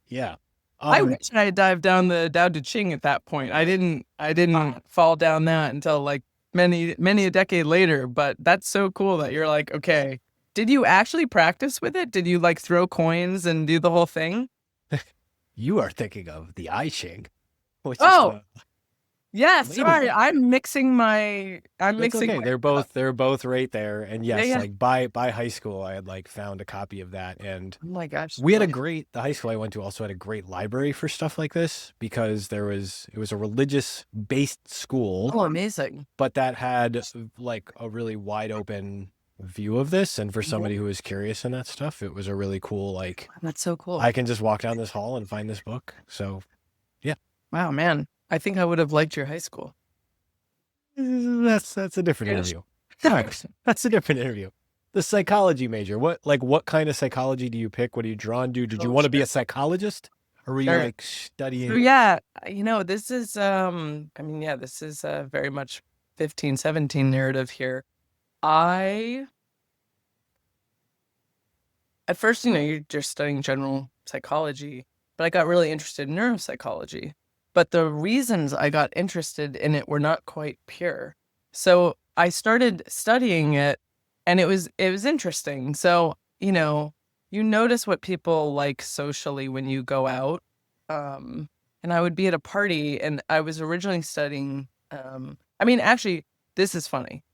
Yeah. I wish I had dived down the Tao Te Ching at that point. I didn't fall down that until like many a decade later, but that's so cool that you're like, okay, did you actually practice with it? Did you like throw coins and do the whole thing? You are thinking of the I Ching. Yes, sorry. I'm mixing. Okay. They're both right there. And yes, like by high school, I had like found a copy of that. And oh my gosh, we had the high school I went to also had a great library for stuff like this because it was a religious based school. Oh, amazing. But that had like a really wide open view of this. And for somebody who was curious in that stuff, it was a really cool, like, that's so cool. I can just walk down this hall and find this book. So yeah. Wow, man. I think I would have liked your high school. That's a different interview. That's a different interview. the psychology major. What kind of psychology do you pick? What are you drawn to? Did you Oh, want to be sure. a psychologist, or were you Sure. like So studying? yeah, this is this is very much 1517 narrative here. I At first, you're just studying general psychology, but I got really interested in neuropsychology. But the reasons I got interested in it were not quite pure. So I started studying it, and it was interesting. So, you notice what people like socially when you go out. And I would be at a party, and I was originally studying actually, this is funny.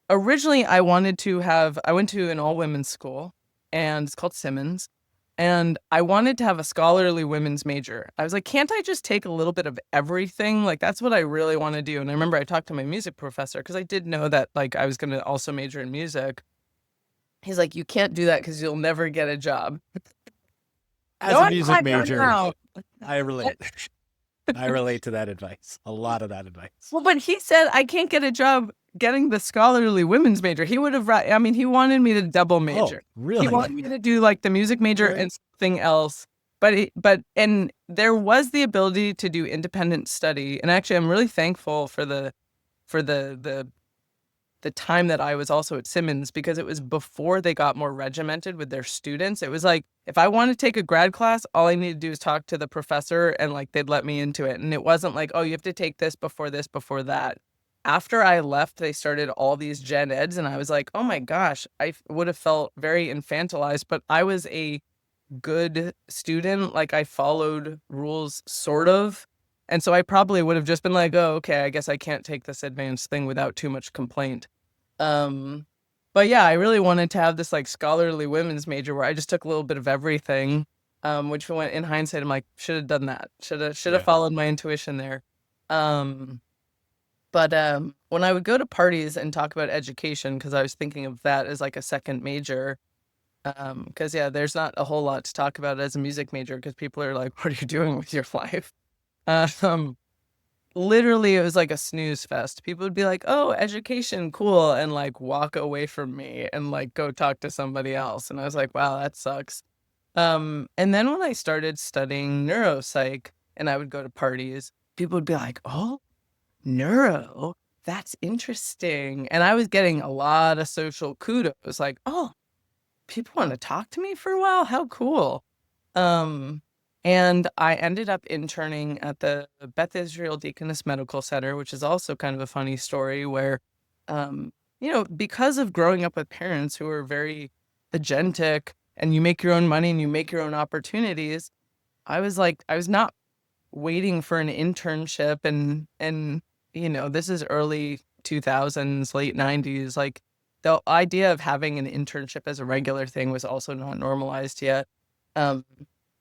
Originally, I went to an all women's school, and it's called Simmons. And I wanted to have a scholarly women's major. I was like, can't I just take a little bit of everything? Like, that's what I really want to do. And I remember I talked to my music professor because I did know that like I was going to also major in music. He's like, you can't do that because you'll never get a job. As No, a I music don't major, know. I relate. I relate to that advice. A lot of that advice. Well, but he said I can't get a job getting the scholarly women's major. He would have, he wanted me to double major. Oh, really? He wanted me to do like the music major Right. and something else. And there was the ability to do independent study. And actually, I'm really thankful for the time that I was also at Simmons, because it was before they got more regimented with their students. It was like, if I want to take a grad class, all I need to do is talk to the professor and like they'd let me into it. And it wasn't like, oh, you have to take this, before that. After I left, they started all these gen eds, and I was like, oh my gosh, I would have felt very infantilized, but I was a good student. Like, I followed rules, sort of. And so I probably would have just been like, oh, okay, I guess I can't take this advanced thing without too much complaint. But yeah, I really wanted to have this like scholarly women's major where I just took a little bit of everything, which went in hindsight, I'm like, should have done that. Should have Yeah. followed my intuition there. But when I would go to parties and talk about education, because I was thinking of that as like a second major, because there's not a whole lot to talk about as a music major, because people are like, what are you doing with your life? Literally, it was like a snooze fest. People would be like, oh, education, cool, and like walk away from me and like go talk to somebody else. And I was like, wow, that sucks. And then when I started studying neuropsych and I would go to parties, people would be like, oh, neuro, that's interesting. And I was getting a lot of social kudos, like, oh, people want to talk to me for a while? How cool. And I ended up interning at the Beth Israel Deaconess Medical Center, which is also kind of a funny story where, because of growing up with parents who are very agentic and you make your own money and you make your own opportunities, I was not waiting for an internship and this is early 2000s, late 90s. Like, the idea of having an internship as a regular thing was also not normalized yet.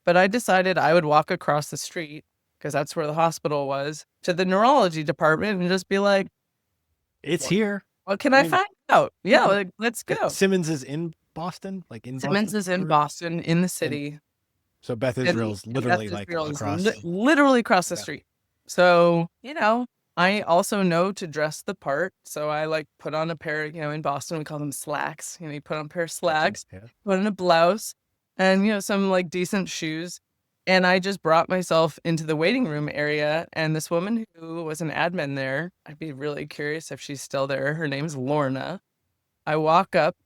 But I decided I would walk across the street, because that's where the hospital was, to the neurology department and just be like, It's here. what can I find out? Yeah, yeah. like, let's go. Simmons is in Boston, like in Simmons Boston? is in Boston, in the city. So Beth Israel's literally like across. Literally across the street. So, I also know to dress the part. So I like put on a pair, in Boston, we call them slacks. You put on a pair of slacks, put on a blouse, and, some like decent shoes. And I just brought myself into the waiting room area. And this woman who was an admin there, I'd be really curious if she's still there. Her name's Lorna. I walk up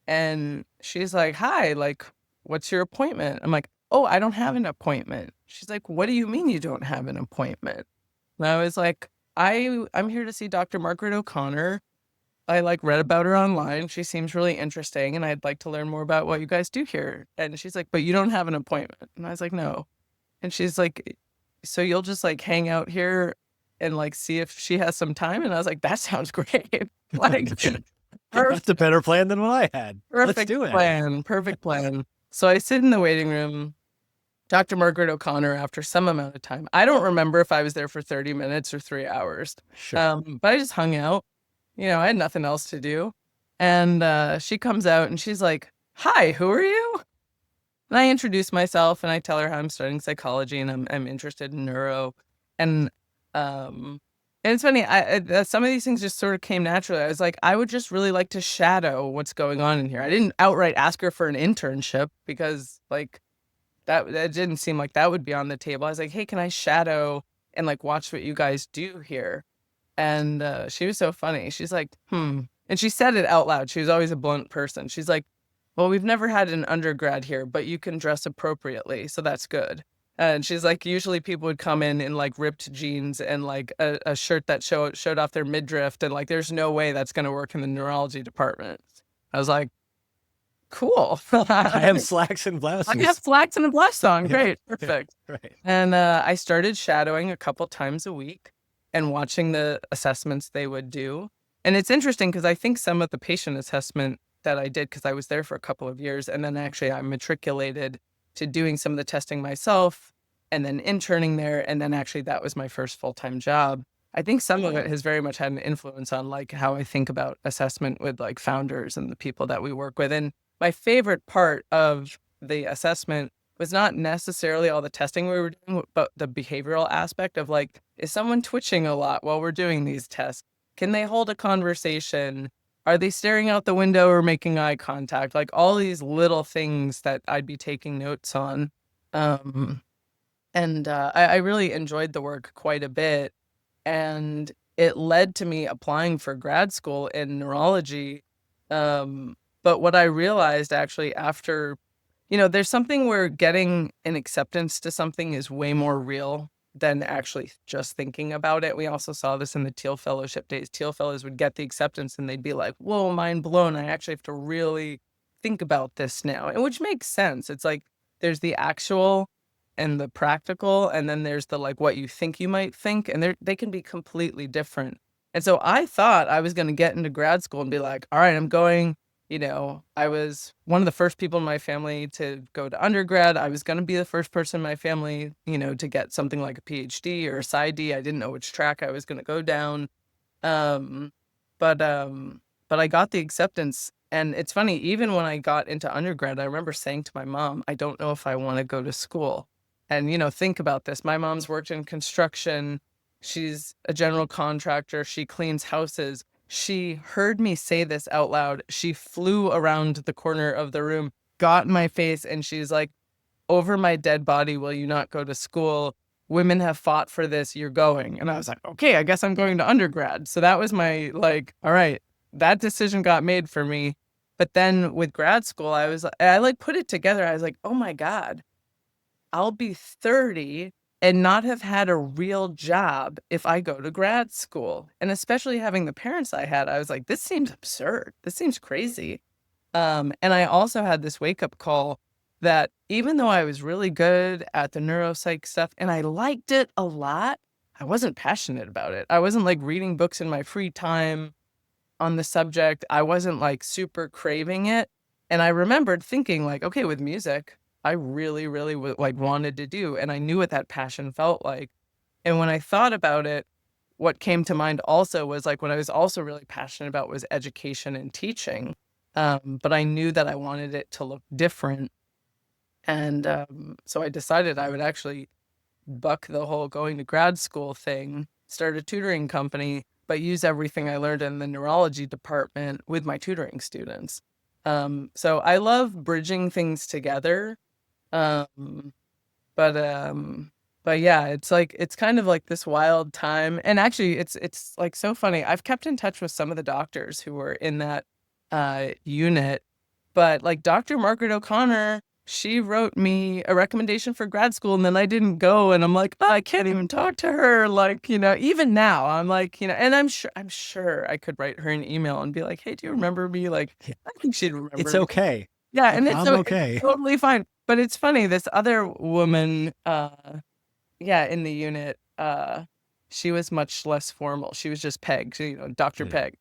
and she's like, hi, like, what's your appointment? I'm like, oh, I don't have an appointment. She's like, what do you mean you don't have an appointment? And I was like, I'm here to see Dr. Margaret O'Connor. I like read about her online. She seems really interesting, and I'd like to learn more about what you guys do here. And she's like, but you don't have an appointment. And I was like, no. And she's like, so you'll just like hang out here and like see if she has some time? And I was like, that sounds great. Like, that's a better plan than what I had. Let's do it. Perfect plan. So I sit in the waiting room, Dr. Margaret O'Connor, after some amount of time. I don't remember if I was there for 30 minutes or 3 hours. Sure. But I just hung out. I had nothing else to do. And she comes out and she's like, hi, who are you? And I introduce myself and I tell her how I'm studying psychology and I'm interested in neuro. And it And it's funny, some of these things just sort of came naturally. I was like, I would just really like to shadow what's going on in here. I didn't outright ask her for an internship because like that didn't seem like that would be on the table. I was like, hey, can I shadow and like watch what you guys do here? And she was so funny. She's like, And she said it out loud. She was always a blunt person. She's like, well, we've never had an undergrad here, but you can dress appropriately. So that's good. And she's like, usually people would come in like ripped jeans and like a shirt that showed off their midriff. And like, there's no way that's going to work in the neurology department. I was like, cool. I have slacks and blouses. I have slacks and a blouse on. Yeah, Great. Perfect. Right. And I started shadowing a couple times a week and watching the assessments they would do. And it's interesting because I think some of the patient assessment that I did, because I was there for a couple of years, and then actually I matriculated to doing some of the testing myself and then interning there. And then actually that was my first full-time job. I think some of it has very much had an influence on like how I think about assessment with like founders and the people that we work with. And my favorite part of the assessment was not necessarily all the testing we were doing, but the behavioral aspect of like, is someone twitching a lot while we're doing these tests? Can they hold a conversation? Are they staring out the window or making eye contact? Like all these little things that I'd be taking notes on. I really enjoyed the work quite a bit. And it led to me applying for grad school in neurology. But what I realized actually after, there's something where getting an acceptance to something is way more real than actually just thinking about it. We also saw this in the Thiel Fellowship days. Thiel Fellows would get the acceptance and they'd be like, whoa, mind blown. I actually have to really think about this now. And which makes sense. It's like there's the actual and the practical, and then there's the like what you think you might think, and they can be completely different. And so I thought I was going to get into grad school and be like, all right, I'm going. I was one of the first people in my family to go to undergrad. I was going to be the first person in my family, to get something like a PhD or a PsyD. I didn't know which track I was going to go down. But I got the acceptance. And it's funny, even when I got into undergrad, I remember saying to my mom, I don't know if I want to go to school. And, think about this. My mom's worked in construction. She's a general contractor. She cleans houses. She heard me say this out loud. She flew around the corner of the room, got in my face, and she's like, over my dead body, will you not go to school? Women have fought for this. You're going. And I was like, okay, I guess I'm going to undergrad. So that was my like, all right, that decision got made for me. But then with grad school, I put it together. I was like, oh my God, I'll be 30 and not have had a real job if I go to grad school. And especially having the parents I had, I was like, this seems absurd. This seems crazy. And I also had this wake-up call that even though I was really good at the neuropsych stuff and I liked it a lot, I wasn't passionate about it. I wasn't like reading books in my free time on the subject. I wasn't like super craving it. And I remembered thinking like, okay, with music, I really, really wanted to do. And I knew what that passion felt like. And when I thought about it, what came to mind also was like what I was also really passionate about was education and teaching. But I knew that I wanted it to look different. And so I decided I would actually buck the whole going to grad school thing, start a tutoring company, but use everything I learned in the neurology department with my tutoring students. So I love bridging things together. But yeah, it's kind of like this wild time. And actually it's like so funny. I've kept in touch with some of the doctors who were in that unit, but like Dr. Margaret O'Connor, she wrote me a recommendation for grad school and then I didn't go. And I'm like, oh, I can't even talk to her. Like, even now I'm like, and I'm sure I could write her an email and be like, hey, do you remember me? Like, I think she'd remember It's me. okay. Yeah. And I'm okay. it's totally fine. But it's funny, this other woman, in the unit, she was much less formal. She was just Peg, Dr. Peg.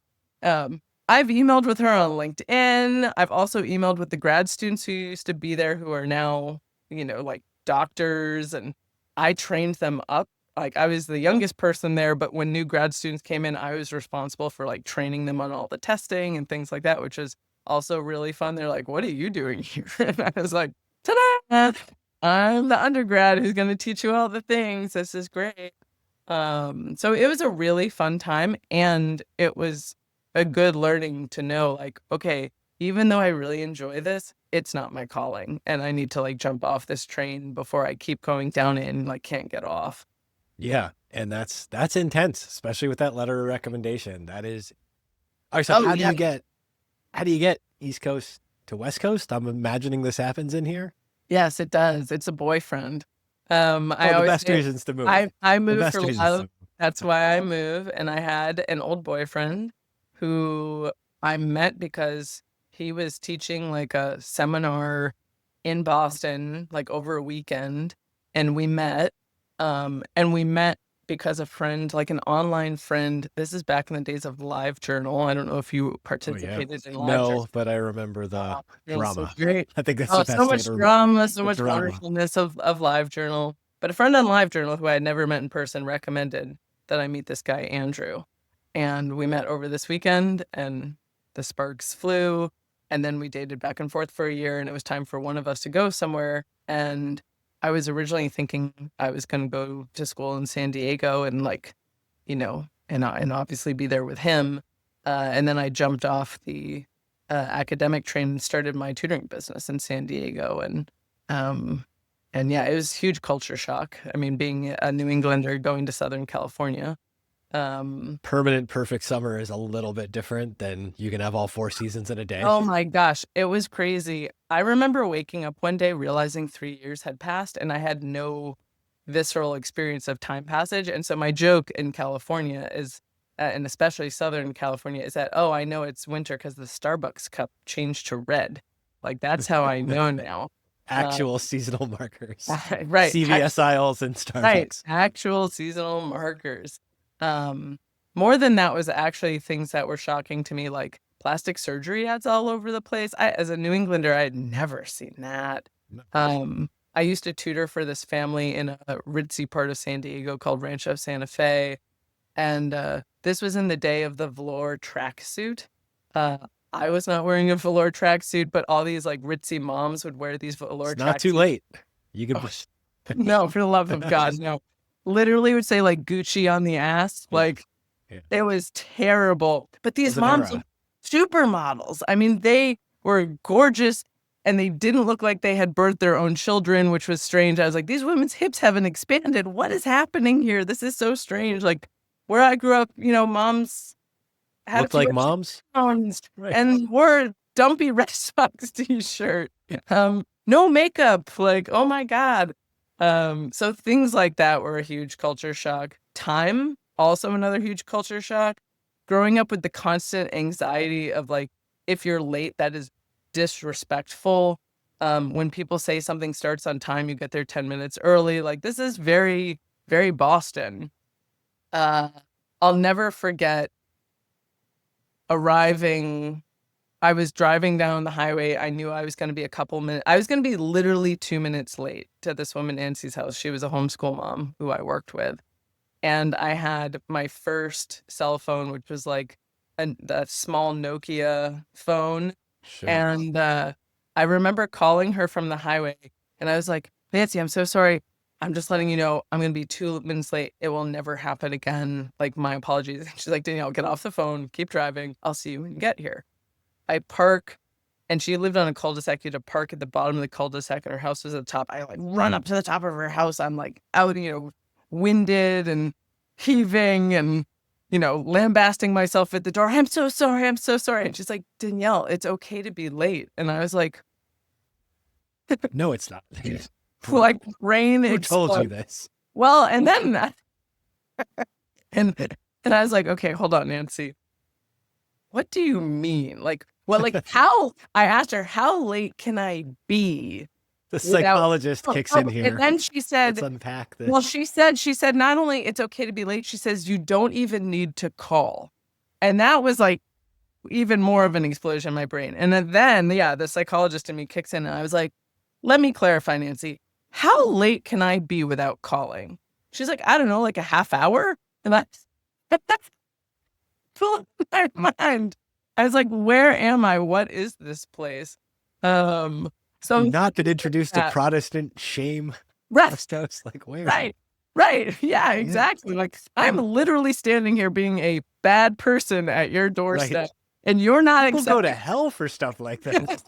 I've emailed with her on LinkedIn. I've also emailed with the grad students who used to be there who are now, like doctors, and I trained them up. Like I was the youngest person there, but when new grad students came in, I was responsible for like training them on all the testing and things like that, which is also really fun. They're like, what are you doing here? And I was like, ta-da! I'm the undergrad who's going to teach you all the things. This is great. So it was a really fun time, and it was a good learning to know, like, okay, even though I really enjoy this, it's not my calling, and I need to like jump off this train before I keep going down it and like can't get off. Yeah. And that's intense, especially with that letter of recommendation. That is, all right, so Oh how yeah, do you get East Coast to West Coast? I'm imagining this happens in here. yes, it does. It's a boyfriend. I Oh, the always best say reasons to move. I The moved best for reasons to love. move. That's why I move. And I had an old boyfriend who I met because he was teaching like a seminar in Boston, like over a weekend. And we met. And we met because a friend, like an online friend, this is back in the days of LiveJournal. I don't know if you Oh, yeah. participated in LiveJournal. No, but I remember the It was so drama. great. I think that's Oh, the so best way much to drama, so the much drama. wonderfulness of LiveJournal. But a friend on LiveJournal who I had never met in person recommended that I meet this guy, Andrew. And we met over this weekend, and the sparks flew. And then we dated back and forth for a year, and it was time for one of us to go somewhere. And I was originally thinking I was going to go to school in San Diego and like, and obviously be there with him. And then I jumped off the academic train and started my tutoring business in San Diego. And yeah, it was huge culture shock. I mean, being a New Englander going to Southern California. Permanent perfect summer is a little bit different than you can have all 4 seasons in a day. Oh my gosh, it was crazy. I remember waking up one day realizing 3 years had passed and I had no visceral experience of time passage. And so my joke in California is, and especially Southern California, is that, oh, I know it's winter because the Starbucks cup changed to red. Like that's how I know now. Actual seasonal markers. Right. CVS aisles and Right. Starbucks. Actual seasonal markers. More than that was actually things that were shocking to me, like plastic surgery ads all over the place. As a New Englander, I had never seen that. I used to tutor for this family in a ritzy part of San Diego called Rancho Santa Fe. And this was in the day of the velour tracksuit. I was not wearing a velour tracksuit, but all these like ritzy moms would wear these velour It's tracksuits. not too late. You can. No, for the love of God, no. Literally would say like Gucci on the ass. Like it was terrible. But these moms were supermodels. I mean, they were gorgeous and they didn't look like they had birthed their own children, which was strange. I was like, these women's hips haven't expanded. What is happening here? This is so strange. Like where I grew up, moms had looked like moms and wore dumpy Red Sox t-shirt. No makeup. Like, oh my God. So things like that were a huge culture shock. Time, also another huge culture shock. Growing up with the constant anxiety of like, if you're late, that is disrespectful. When people say something starts on time, you get there 10 minutes early. Like this is very, very Boston. I'll never forget arriving. I was driving down the highway. I knew I was going to be a couple minutes. I was going to be literally 2 minutes late to this woman, Nancy's house. She was a homeschool mom who I worked with. And I had my first cell phone, which was like a small Nokia phone. Sure. And I remember calling her from the highway. And I was like, Nancy, I'm so sorry. I'm just letting you know I'm going to be 2 minutes late. It will never happen again. Like, my apologies. She's like, Danielle, get off the phone. Keep driving. I'll see you when you get here. I park, and she lived on a cul-de-sac. You had to park at the bottom of the cul-de-sac, and her house was at the top. I like run up to the top of her house. I'm like out, winded and heaving and, lambasting myself at the door. I'm so sorry. I'm so sorry. And she's like, Danielle, it's okay to be late. And I was like, no, it's not. like rain. Who told you this? Well, and then, and I was like, okay, hold on, Nancy. What do you mean? Like how, I asked her, how late can I be? The psychologist kicks in here. And then she said, let's unpack this. Well, she said, not only it's okay to be late, she says, you don't even need to call. And that was like even more of an explosion in my brain. And then, the psychologist in me kicks in and I was like, let me clarify, Nancy, how late can I be without calling? She's like, I don't know, like a half hour. And that's full of my mind. I was like, where am I? What is this place? So you've not been introduced to Protestant shame. Right. Like where? Right. Right. Yeah, exactly. Like I'm literally standing here being a bad person at your doorstep, and you're not People go to accepting. hell for stuff like this.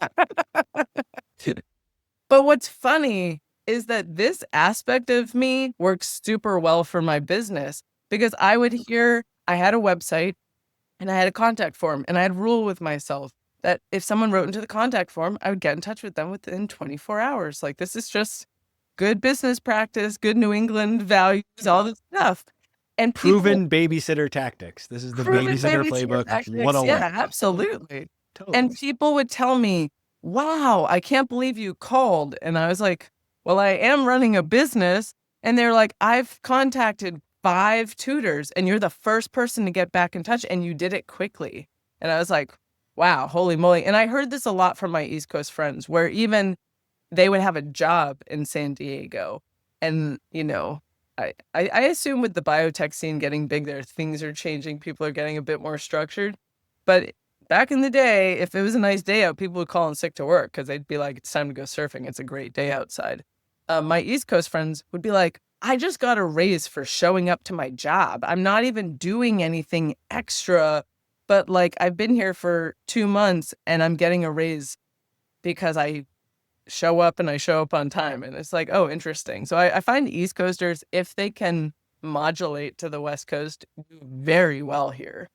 But what's funny is that this aspect of me works super well for my business because I had a website and I had a contact form, and I had a rule with myself that if someone wrote into the contact form, I would get in touch with them within 24 hours. Like, this is just good business practice, good New England values, all this stuff. And Proven babysitter tactics. This is the babysitter playbook tactics. 101. Yeah, absolutely. Totally. And people would tell me, wow, I can't believe you called. And I was like, well, I am running a business. And they're like, I've contacted 5 tutors and you're the first person to get back in touch and you did it quickly. And I was like, wow, holy moly. And I heard this a lot from my East Coast friends where even they would have a job in San Diego. And, I assume with the biotech scene getting big there, things are changing. People are getting a bit more structured. But back in the day, if it was a nice day out, people would call in sick to work because they'd be like, it's time to go surfing. It's a great day outside. My East Coast friends would be like, I just got a raise for showing up to my job. I'm not even doing anything extra, but like I've been here for 2 months and I'm getting a raise because I show up and I show up on time. And it's like, oh, interesting. So I find East Coasters, if they can modulate to the West Coast, do very well here.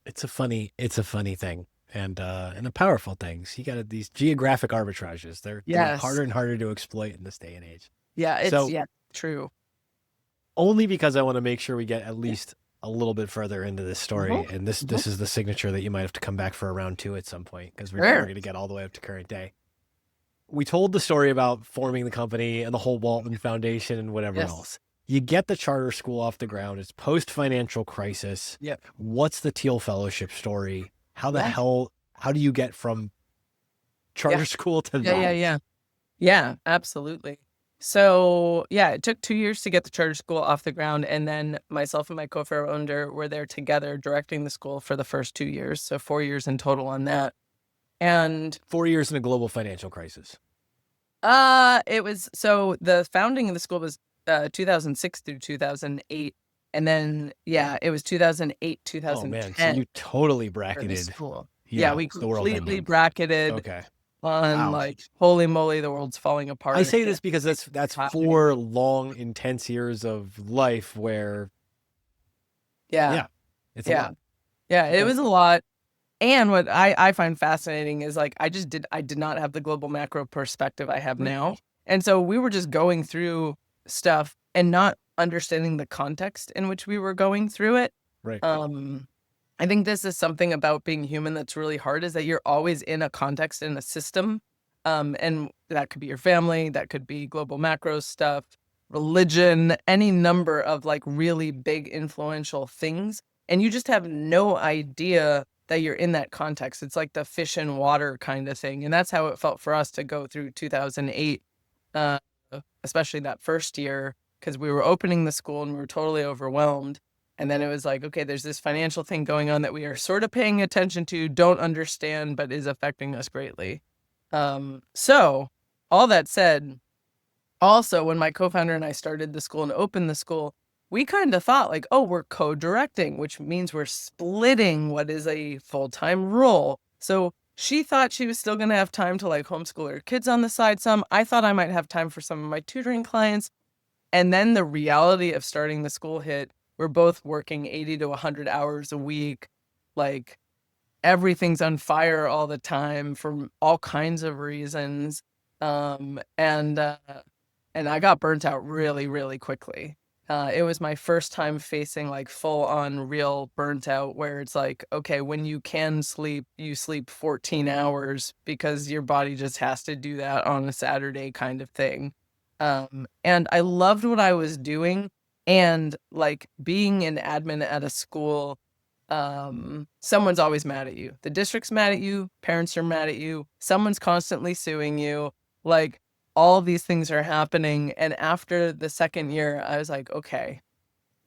It's a funny thing and a powerful thing. So you got these geographic arbitrages. They're harder and harder to exploit in this day and age. Yeah, it's true. Only because I want to make sure we get at least a little bit further into this story. And this is the signature that you might have to come back for a round 2 at some point because we're never going to get all the way up to current day. We told the story about forming the company and the whole Walton Foundation and whatever else. You get the charter school off the ground. It's post-financial crisis. Yep. What's the Thiel Fellowship story? How do you get from charter school to that? Yeah, absolutely. So it took 2 years to get the charter school off the ground. And then myself and my co-founder were there together directing the school for the first 2 years. So 4 years in total on that. And 4 years in a global financial crisis. The founding of the school was 2006 through 2008. And then, it was 2008, 2010. Oh, man. So you totally bracketed. School. Yeah, we completely bracketed. Okay. On like, holy moly, the world's falling apart. I say this because that's 4 long, intense years of life where. It's a lot. Yeah, it was a lot. And what I find fascinating is like, I did not have the global macro perspective I have now. And so we were just going through stuff and not understanding the context in which we were going through it. Right. I think this is something about being human that's really hard is that you're always in a context, in a system. And that could be your family, that could be global macro stuff, religion, any number of like really big influential things. And you just have no idea that you're in that context. It's like the fish in water kind of thing. And that's how it felt for us to go through 2008, especially that first year, because we were opening the school and we were totally overwhelmed. And then it was like, okay, there's this financial thing going on that we are sort of paying attention to, don't understand, but is affecting us greatly. So all that said, also when my co-founder and I started the school and opened the school, we kind of thought like, oh, we're co-directing, which means we're splitting what is a full-time role. So she thought she was still going to have time to like homeschool her kids on the side some. I thought I might have time for some of my tutoring clients. And then the reality of starting the school hit. We're both working 80 to 100 hours a week. Like everything's on fire all the time for all kinds of reasons. And I got burnt out really, really quickly. It was my first time facing like full on real burnt out where it's like, okay, when you can sleep, you sleep 14 hours because your body just has to do that on a Saturday kind of thing. And I loved what I was doing. And like being an admin at a school, someone's always mad at you. The district's mad at you. Parents are mad at you. Someone's constantly suing you. Like all of these things are happening. And after the second year, I was like, okay,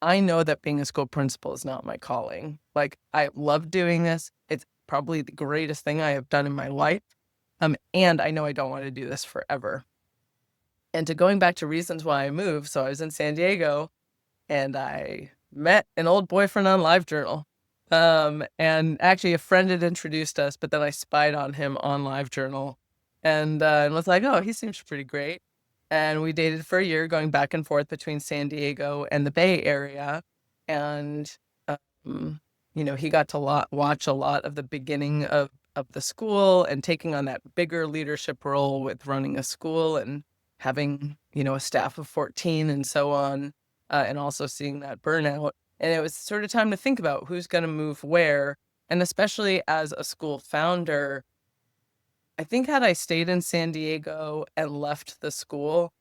I know that being a school principal is not my calling. Like I love doing this. It's probably the greatest thing I have done in my life. And I know I don't want to do this forever. And to going back to reasons why I moved, so I was in San Diego and I met an old boyfriend on LiveJournal. And actually a friend had introduced us, but then I spied on him on LiveJournal and was like, oh, he seems pretty great. And we dated for a year, going back and forth between San Diego and the Bay Area. And, he got to watch a lot of the beginning of the school and taking on that bigger leadership role with running a school and having, a staff of 14 and so on, and also seeing that burnout. And it was sort of time to think about who's going to move where. And especially as a school founder, I think had I stayed in San Diego and left the school,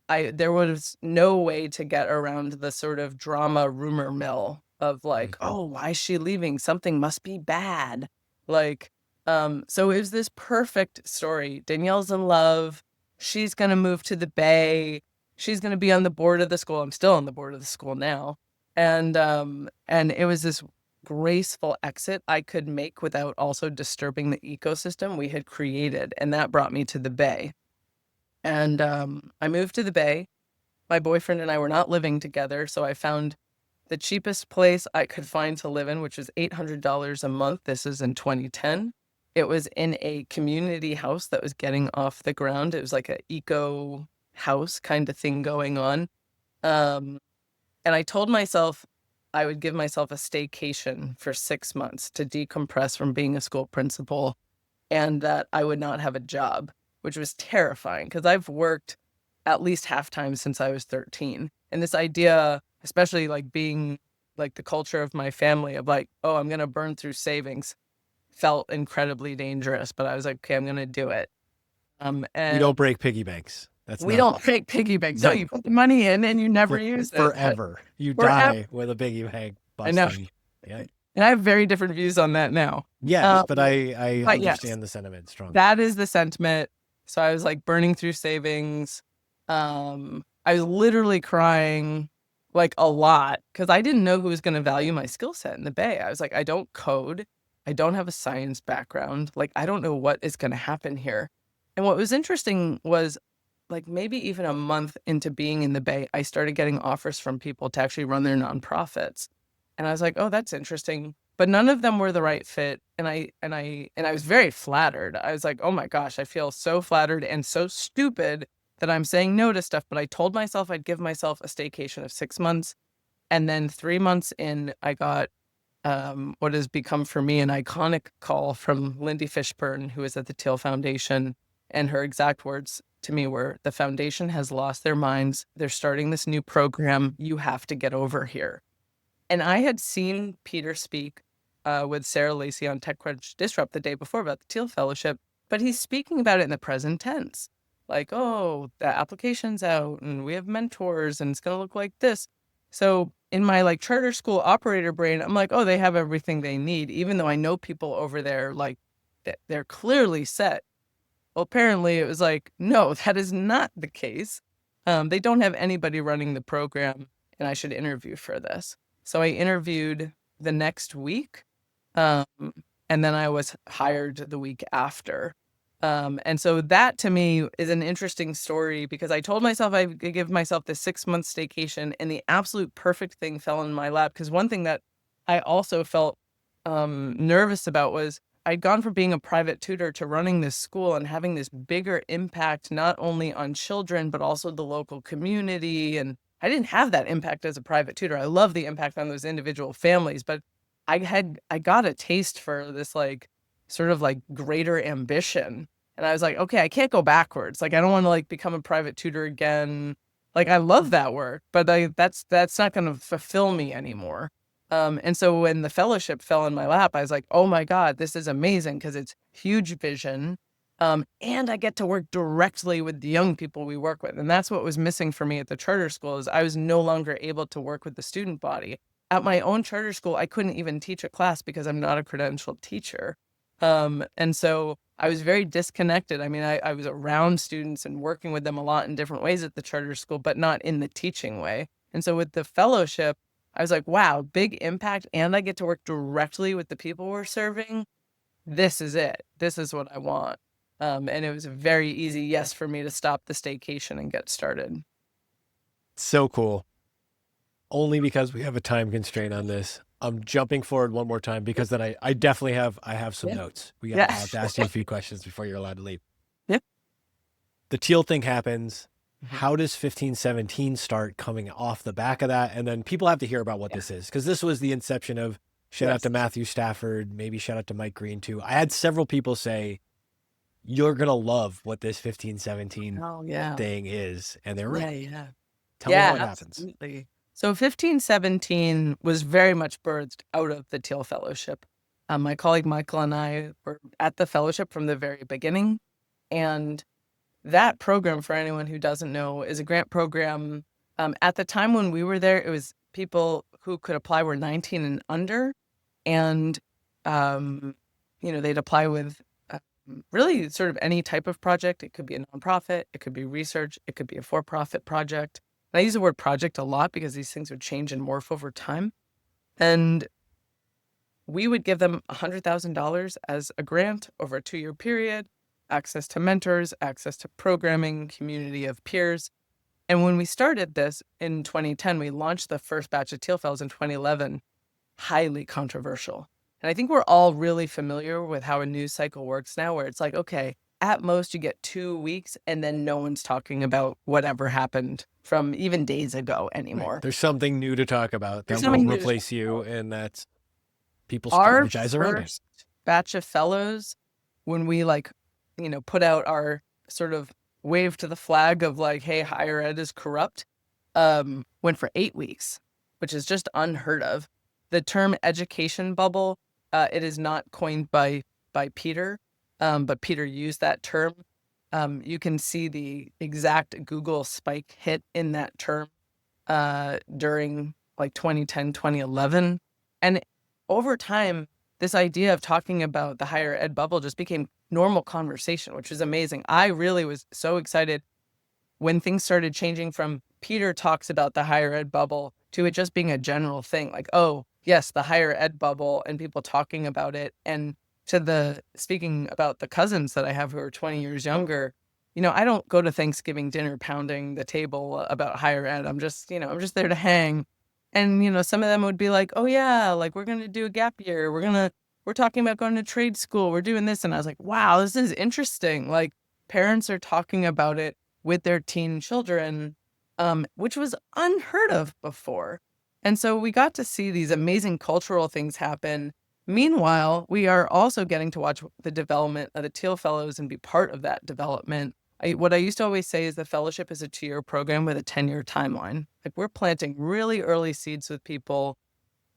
there was no way to get around the sort of drama rumor mill of like, oh, why is she leaving? Something must be bad. Like, so it was this perfect story. Danielle's in love. She's going to move to the Bay. She's going to be on the board of the school. I'm still on the board of the school now. And it was this graceful exit I could make without also disturbing the ecosystem we had created. And that brought me to the Bay. And I moved to the Bay. My boyfriend and I were not living together, so I found the cheapest place I could find to live in, which was $800 a month. This is in 2010. It was in a community house that was getting off the ground. It was like an eco house kind of thing going on. And I told myself I would give myself a staycation for 6 months to decompress from being a school principal and that I would not have a job, which was terrifying because I've worked at least half time since I was 13. And this idea, especially like being like the culture of my family of like, oh, I'm going to burn through savings, felt incredibly dangerous, but I was like, okay, I'm going to do it. And you don't break piggy banks. We don't break piggy banks. No, you put the money in and you never use it. Forever. You die with a piggy bank busting. I know. Yeah. And I have very different views on that now. Yes, but I understand the sentiment strongly. That is the sentiment. So I was like burning through savings. I was literally crying like a lot because I didn't know who was going to value my skill set in the Bay. I was like, I don't code. I don't have a science background. Like, I don't know what is going to happen here. And what was interesting was like maybe even a month into being in the Bay, I started getting offers from people to actually run their nonprofits. And I was like, oh, that's interesting. But none of them were the right fit. And I was very flattered. I was like, oh my gosh, I feel so flattered and so stupid that I'm saying no to stuff. But I told myself I'd give myself a staycation of 6 months. And then 3 months in, I got what has become for me an iconic call from Lindy Fishburne, who is at the Thiel Foundation. And her exact words to me were, the foundation has lost their minds. They're starting this new program. You have to get over here. And I had seen Peter speak with Sarah Lacey on TechCrunch Disrupt the day before about the Thiel Fellowship, but he's speaking about it in the present tense. Like, oh, the application's out and we have mentors and it's going to look like this. So in my like charter school operator brain, I'm like, oh, they have everything they need, even though I know people over there, like they're clearly set. Well, apparently it was like, no, that is not the case. They don't have anybody running the program and I should interview for this. So I interviewed the next week and then I was hired the week after. And so that to me is an interesting story because I told myself I could give myself this 6 month staycation and the absolute perfect thing fell in my lap. Because one thing that I also felt nervous about was I'd gone from being a private tutor to running this school and having this bigger impact, not only on children, but also the local community. And I didn't have that impact as a private tutor. I love the impact on those individual families, but I got a taste for this like sort of like greater ambition. And I was like, okay, I can't go backwards. Like, I don't want to like become a private tutor again. Like, I love that work, but that's not going to fulfill me anymore. And so when the fellowship fell in my lap, I was like, oh my God, this is amazing because it's huge vision. And I get to work directly with the young people we work with. And that's what was missing for me at the charter school is I was no longer able to work with the student body. At my own charter school, I couldn't even teach a class because I'm not a credentialed teacher. And so I was very disconnected. I mean, I was around students and working with them a lot in different ways at the charter school, but not in the teaching way. And so with the fellowship, I was like, wow, big impact. And I get to work directly with the people we're serving. This is it. This is what I want. And it was a very easy yes for me to stop the staycation and get started. So cool. Only because we have a time constraint on this. I'm jumping forward one more time because then I definitely have some Yeah. notes. I'll Yeah. have to ask you a few questions before you're allowed to leave. Yep. The Thiel thing happens. Mhm. How does 1517 start coming off the back of that? And then people have to hear about what this is, because this was the inception of, shout out to Matthew Stafford, maybe shout out to Mike Green too. I had several people say, you're going to love what this 1517 thing is. And they're right. Yeah. Tell me how it happens. Absolutely. So 1517 was very much birthed out of the Thiel Fellowship. My colleague Michael and I were at the fellowship from the very beginning. And that program, for anyone who doesn't know, is a grant program. At the time when we were there, it was people who could apply were 19 and under. And, they'd apply with really sort of any type of project. It could be a nonprofit, it could be research, it could be a for-profit project. And I use the word project a lot because these things would change and morph over time. And we would give them $100,000 as a grant over a 2-year period, access to mentors, access to programming, community of peers. And when we started this in 2010, we launched the first batch of Thiel Fellows in 2011, highly controversial. And I think we're all really familiar with how a news cycle works now, where it's like, okay, at most you get 2 weeks and then no one's talking about whatever happened from even days ago anymore. Right. There's something new to talk about that will replace you, and that's people strategize around it. Our first batch of fellows, when we put out our sort of wave to the flag of like, hey, higher ed is corrupt, went for 8 weeks, which is just unheard of. The term education bubble, it is not coined by Peter, but Peter used that term. You can see the exact Google spike hit in that term during like 2010, 2011. And over time, this idea of talking about the higher ed bubble just became normal conversation, which was amazing. I really was so excited when things started changing from Peter talks about the higher ed bubble to it just being a general thing. Like, oh, yes, the higher ed bubble and people talking about it. And speaking about the cousins that I have who are 20 years younger, I don't go to Thanksgiving dinner pounding the table about higher ed. I'm just there to hang. And, some of them would be like, oh yeah, like we're going to do a gap year. We're talking about going to trade school. We're doing this. And I was like, wow, this is interesting. Like parents are talking about it with their teen children, which was unheard of before. And so we got to see these amazing cultural things happen. Meanwhile, we are also getting to watch the development of the Thiel Fellows and be part of that development. What I used to always say is the fellowship is a 2-year program with a 10-year timeline. Like we're planting really early seeds with people,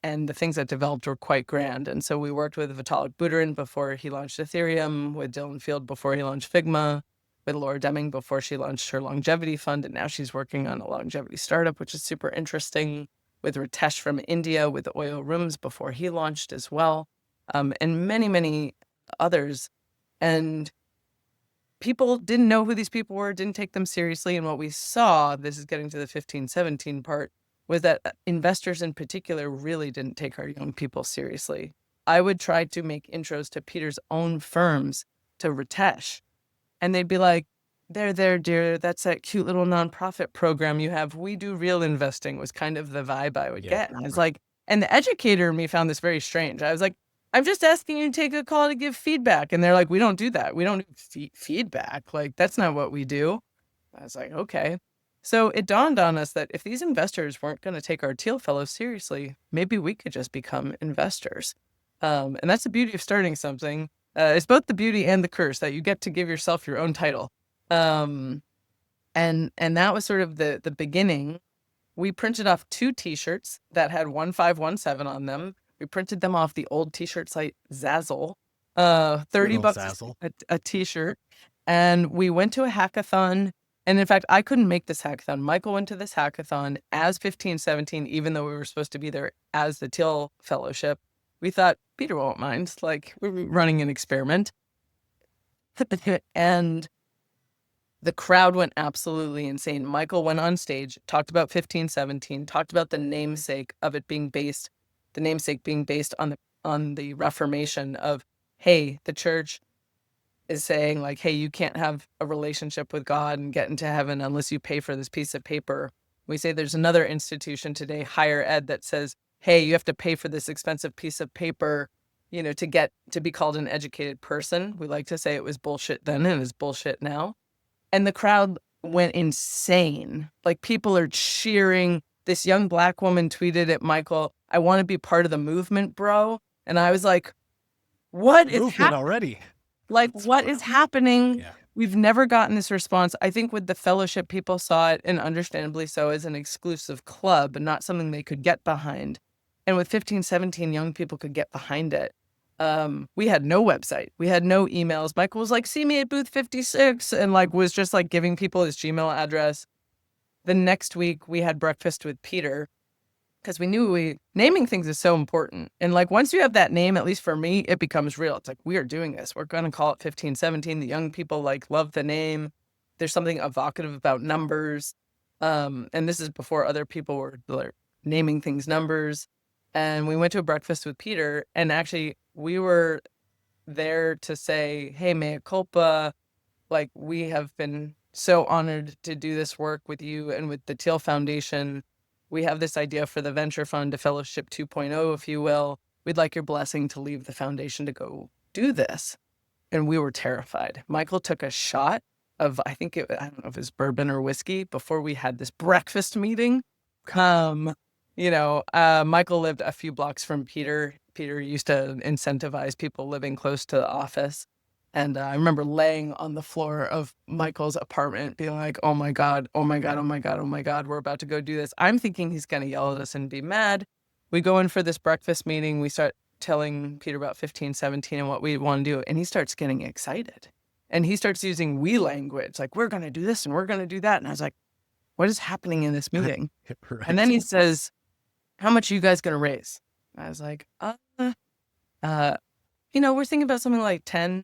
and the things that developed were quite grand. And so we worked with Vitalik Buterin before he launched Ethereum, with Dylan Field before he launched Figma, with Laura Deming before she launched her longevity fund, and now she's working on a longevity startup, which is super interesting, with Ritesh from India, with Oil Rooms before he launched as well, and many, many others. And people didn't know who these people were, didn't take them seriously. And what we saw, this is getting to the 1517 part, was that investors in particular really didn't take our young people seriously. I would try to make intros to Peter's own firms to Ritesh, and they'd be like, there, dear, that's that cute little nonprofit program you have. We do real investing, was kind of the vibe I would get. And I was like, and the educator in me found this very strange. I was like, I'm just asking you to take a call to give feedback. And they're like, we don't do that. We don't do feedback. Like, that's not what we do. I was like, okay. So it dawned on us that if these investors weren't going to take our Thiel Fellows seriously, maybe we could just become investors. And that's the beauty of starting something. It's both the beauty and the curse that you get to give yourself your own title. And that was sort of the beginning. We printed off 2 t-shirts that had 1517 on them. We printed them off the old t-shirt site Zazzle, $30 a t-shirt. And we went to a hackathon. And in fact, I couldn't make this hackathon. Michael went to this hackathon as 1517, even though we were supposed to be there as the Thiel Fellowship. We thought, Peter won't mind. Like, we're running an experiment. And the crowd went absolutely insane. Michael went on stage, talked about 1517, talked about the namesake of it being based, the namesake being based on the Reformation of, hey, the church is saying like, hey, you can't have a relationship with God and get into heaven unless you pay for this piece of paper. We say there's another institution today, higher ed, that says, hey, you have to pay for this expensive piece of paper, to be called an educated person. We like to say it was bullshit then and it's bullshit now. And the crowd went insane. Like, people are cheering. This young Black woman tweeted at Michael, I want to be part of the movement, bro. And I was like, what is happening already? Like, what is happening? Yeah. We've never gotten this response. I think with the fellowship, people saw it, and understandably so, as an exclusive club and not something they could get behind. And with 15, 17 young people could get behind it. We had no website. We had no emails. Michael was like, see me at booth 56, and like was just like giving people his Gmail address. The next week we had breakfast with Peter, because we knew naming things is so important. And like, once you have that name, at least for me, it becomes real. It's like, we are doing this. We're going to call it 15, 17. The young people like love the name. There's something evocative about numbers. And this is before other people were naming things numbers. And we went to a breakfast with Peter, and actually we were there to say, hey, mea culpa. Like, we have been so honored to do this work with you and with the Thiel Foundation. We have this idea for the venture fund, a fellowship 2.0, if you will. We'd like your blessing to leave the foundation to go do this. And we were terrified. Michael took a shot of, I don't know if it was bourbon or whiskey before we had this breakfast meeting. Michael lived a few blocks from Peter. Peter used to incentivize people living close to the office. And I remember laying on the floor of Michael's apartment being like, oh my God, oh my God, oh my God, oh my God, we're about to go do this. I'm thinking he's going to yell at us and be mad. We go in for this breakfast meeting. We start telling Peter about 15, 17 and what we want to do. And he starts getting excited. And he starts using we language, like, we're going to do this and we're going to do that. And I was like, what is happening in this meeting? Right. And then he says, how much are you guys going to raise? I was like, we're thinking about something like 10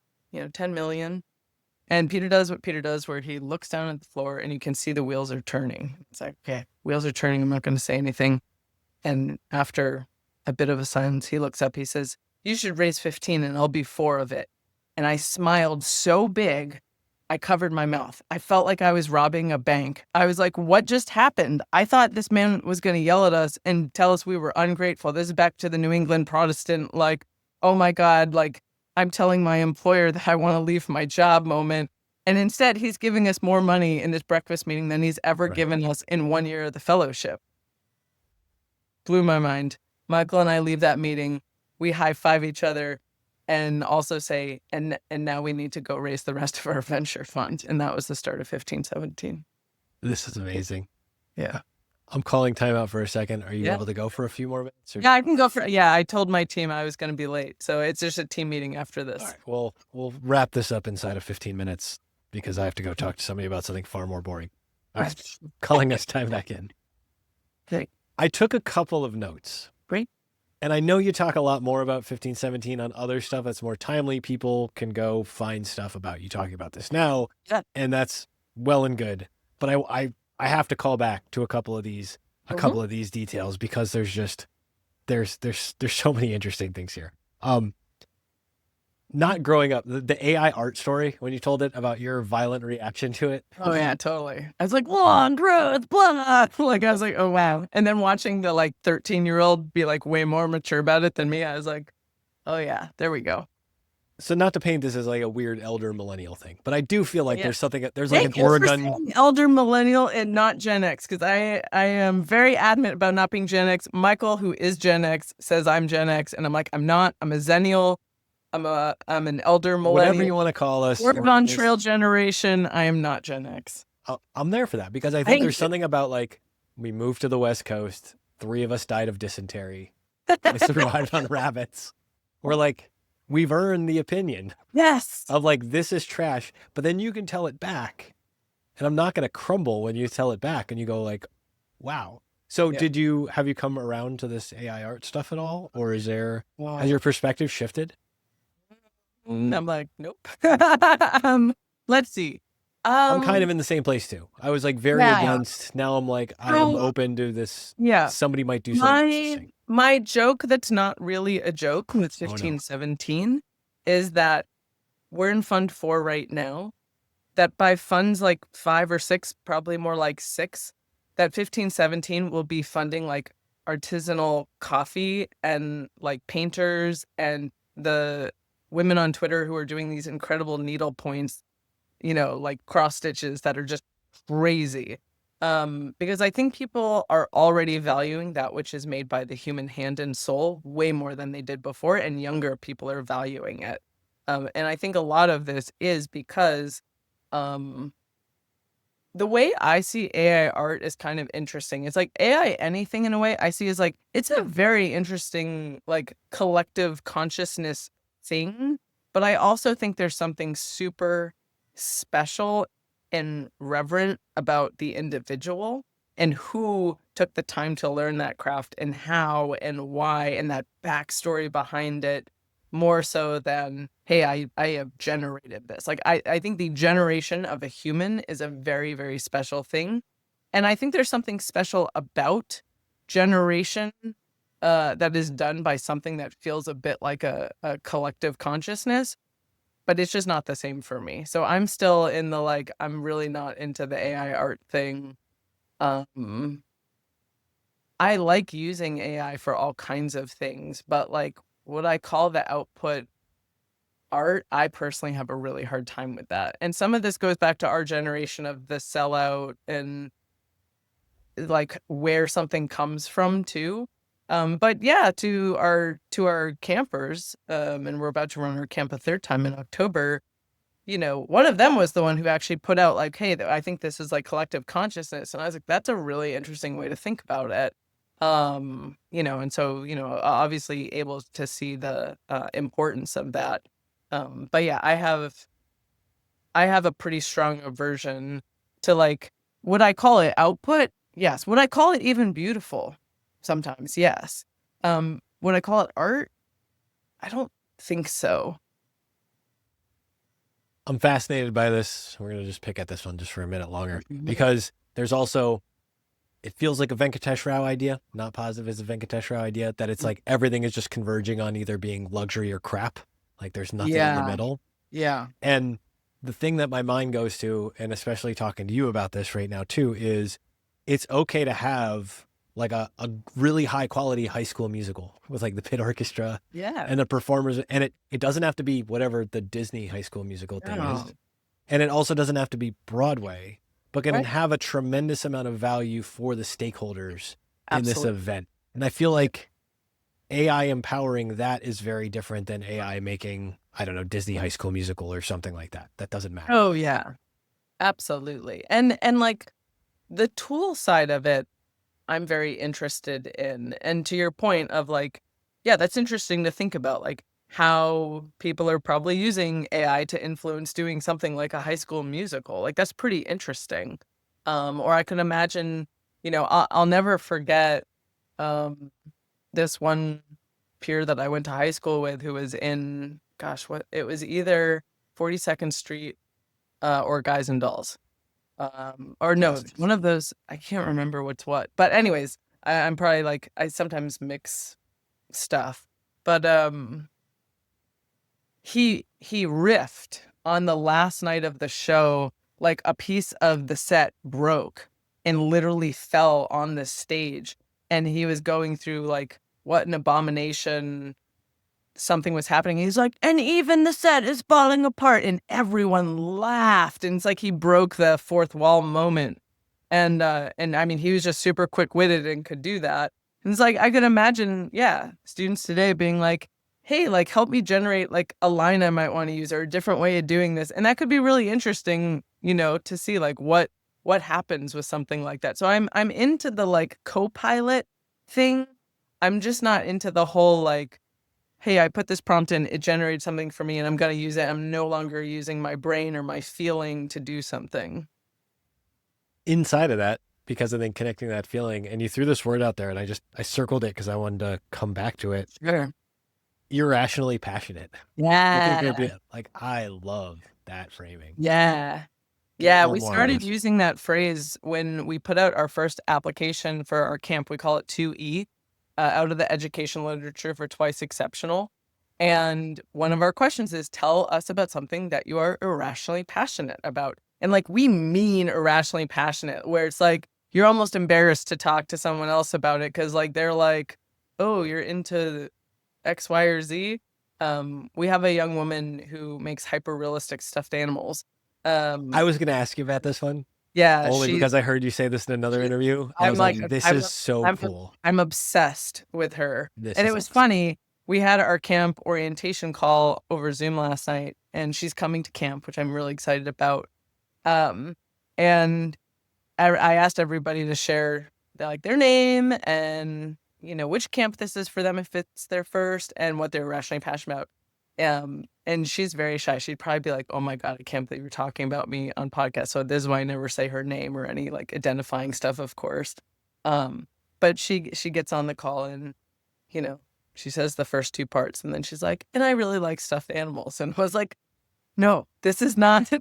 million. And Peter does what Peter does, where he looks down at the floor and you can see the wheels are turning. It's like, okay, wheels are turning. I'm not going to say anything. And after a bit of a silence, he looks up, he says, you should raise 15 and I'll be 4 of it. And I smiled so big, I covered my mouth. I felt like I was robbing a bank. I was like, what just happened? I thought this man was going to yell at us and tell us we were ungrateful. This is back to the New England Protestant, like, oh my God, like, I'm telling my employer that I want to leave my job moment. And instead, he's giving us more money in this breakfast meeting than he's ever given us in 1 year of the fellowship. Blew my mind. Michael and I leave that meeting. We high five each other and also say, and now we need to go raise the rest of our venture fund. And that was the start of 1517. This is amazing. Yeah. I'm calling timeout for a second. Are you able to go for a few more minutes? Yeah, I can go I told my team I was going to be late. So it's just a team meeting after this. All right. Well, we'll wrap this up inside of 15 minutes because I have to go talk to somebody about something far more boring. All right. Calling us time back in. Okay. I took a couple of notes. Great. And I know you talk a lot more about 1517 on other stuff that's more timely. People can go find stuff about you talking about this now. Yeah. And that's well and good. But I have to call back to a couple of these details because there's so many interesting things here. Not growing up, the AI art story, when you told it about your violent reaction to it. Oh yeah, totally. I was like, long growth, blah. Like, I was like, oh wow. And then watching the 13-year-old be like way more mature about it than me, I was like, oh yeah, there we go. So not to paint this as like a weird elder millennial thing, but I do feel like there's something, there's Thank like an Oregon. You for saying elder millennial and not Gen X, because I am very adamant about not being Gen X. Michael, who is Gen X, says I'm Gen X, and I'm like, I'm not. I'm a Zennial. I'm an elder millennial. Whatever you want to call us. Oregon Trail generation. I am not Gen X. I'm there for that because I think there's something about like we moved to the West Coast. 3 of us died of dysentery. I survived on rabbits. We're like, we've earned the opinion. Yes. Of like, this is trash, but then you can tell it back. And I'm not going to crumble when you tell it back and you go like, wow. So have you come around to this AI art stuff at all? Or has your perspective shifted? I'm like, nope. Let's see. I'm kind of in the same place too. I was like very against. Now I'm like, I'm open to this. Yeah. Somebody might do something interesting. My joke that's not really a joke with 1517 is that we're in fund 4 right now, that by funds like 5 or 6, probably more like 6, that 15, 17 will be funding like artisanal coffee and like painters and the women on Twitter who are doing these incredible needle points, like cross stitches that are just crazy. Because I think people are already valuing that which is made by the human hand and soul way more than they did before, and younger people are valuing it. And I think a lot of this is because um, the way I see AI art is kind of interesting. It's like AI anything in a way I see is like, it's a very interesting, like collective consciousness thing. But I also think there's something super special and reverent about the individual and who took the time to learn that craft and how and why and that backstory behind it, more so than, hey, I have generated this. Like, I think the generation of a human is a very, very special thing. And I think there's something special about generation that is done by something that feels a bit like a collective consciousness, but it's just not the same for me. So I'm still in the, like, I'm really not into the AI art thing. I like using AI for all kinds of things, but like, what I call the output art, I personally have a really hard time with that. And some of this goes back to our generation of the sellout and like where something comes from too. But yeah, to our campers, and we're about to run our camp a 3rd time in October. One of them was the one who actually put out like, hey, I think this is like collective consciousness. And I was like, that's a really interesting way to think about it. And so, obviously able to see the importance of that. But yeah, I have a pretty strong aversion to like, would I call it output? Yes. Would I call it even beautiful? Sometimes, yes. Would I call it art? I don't think so. I'm fascinated by this. We're going to just pick at this one just for a minute longer because there's also, it feels like a Venkatesh Rao idea, not positive as a Venkatesh Rao idea, that it's like everything is just converging on either being luxury or crap. Like there's nothing in the middle. Yeah. And the thing that my mind goes to, and especially talking to you about this right now too, is it's okay to have like a really high quality high school musical with like the pit orchestra and the performers. And it doesn't have to be whatever the Disney high school musical thing is. And it also doesn't have to be Broadway, but can have a tremendous amount of value for the stakeholders in this event. And I feel like AI empowering that is very different than AI making, I don't know, Disney High School Musical or something like that. That doesn't matter. Oh yeah, absolutely. And like the tool side of it, I'm very interested in. And to your point of like, yeah, that's interesting to think about, like how people are probably using AI to influence doing something like a high school musical. Like that's pretty interesting. Or I can imagine, I'll never forget this one peer that I went to high school with who was in, it was either 42nd Street or Guys and Dolls. Or no, one of those, I can't remember what's what. But anyways, I'm probably like, I sometimes mix stuff. But he riffed on the last night of the show, like a piece of the set broke and literally fell on the stage. And he was going through like, what an abomination, something was happening. He's like, and even the set is falling apart, and everyone laughed. And it's like he broke the fourth wall moment. And I mean, he was just super quick-witted and could do that. And it's like, I could imagine, students today being like, hey, like, help me generate like a line I might want to use or a different way of doing this. And that could be really interesting, to see like what happens with something like that. So I'm into the like co-pilot thing. I'm just not into the whole like, hey, I put this prompt in, it generated something for me and I'm going to use it. I'm no longer using my brain or my feeling to do something. Inside of that, because I think connecting that feeling, and you threw this word out there and I circled it because I wanted to come back to it. Sure. Irrationally passionate. Yeah. Like, I love that framing. Yeah. Yeah, we started using that phrase when we put out our first application for our camp. We call it 2E. Out of the education literature for twice exceptional. And one of our questions is, tell us about something that you are irrationally passionate about. And like, we mean irrationally passionate, where it's like, you're almost embarrassed to talk to someone else about it. Cause like, they're like, oh, you're into X, Y, or Z. We have a young woman who makes hyper realistic stuffed animals. I was going to ask you about this one. Yeah, Only because I heard you say this in another interview. I was like, this is so cool. I'm obsessed with her. This And is it was awesome. funny. We had our camp orientation call over Zoom last night, and she's coming to camp, which I'm really excited about. And I asked everybody to share their name and, which camp this is for them if it's their first, and what they're irrationally passionate about. And she's very shy. She'd probably be like, oh my God, I can't believe you're talking about me on podcast. So this is why I never say her name or any like identifying stuff, of course. But she gets on the call and, she says the first two parts, and then she's like, and I really like stuffed animals. And I was like, no, this is not.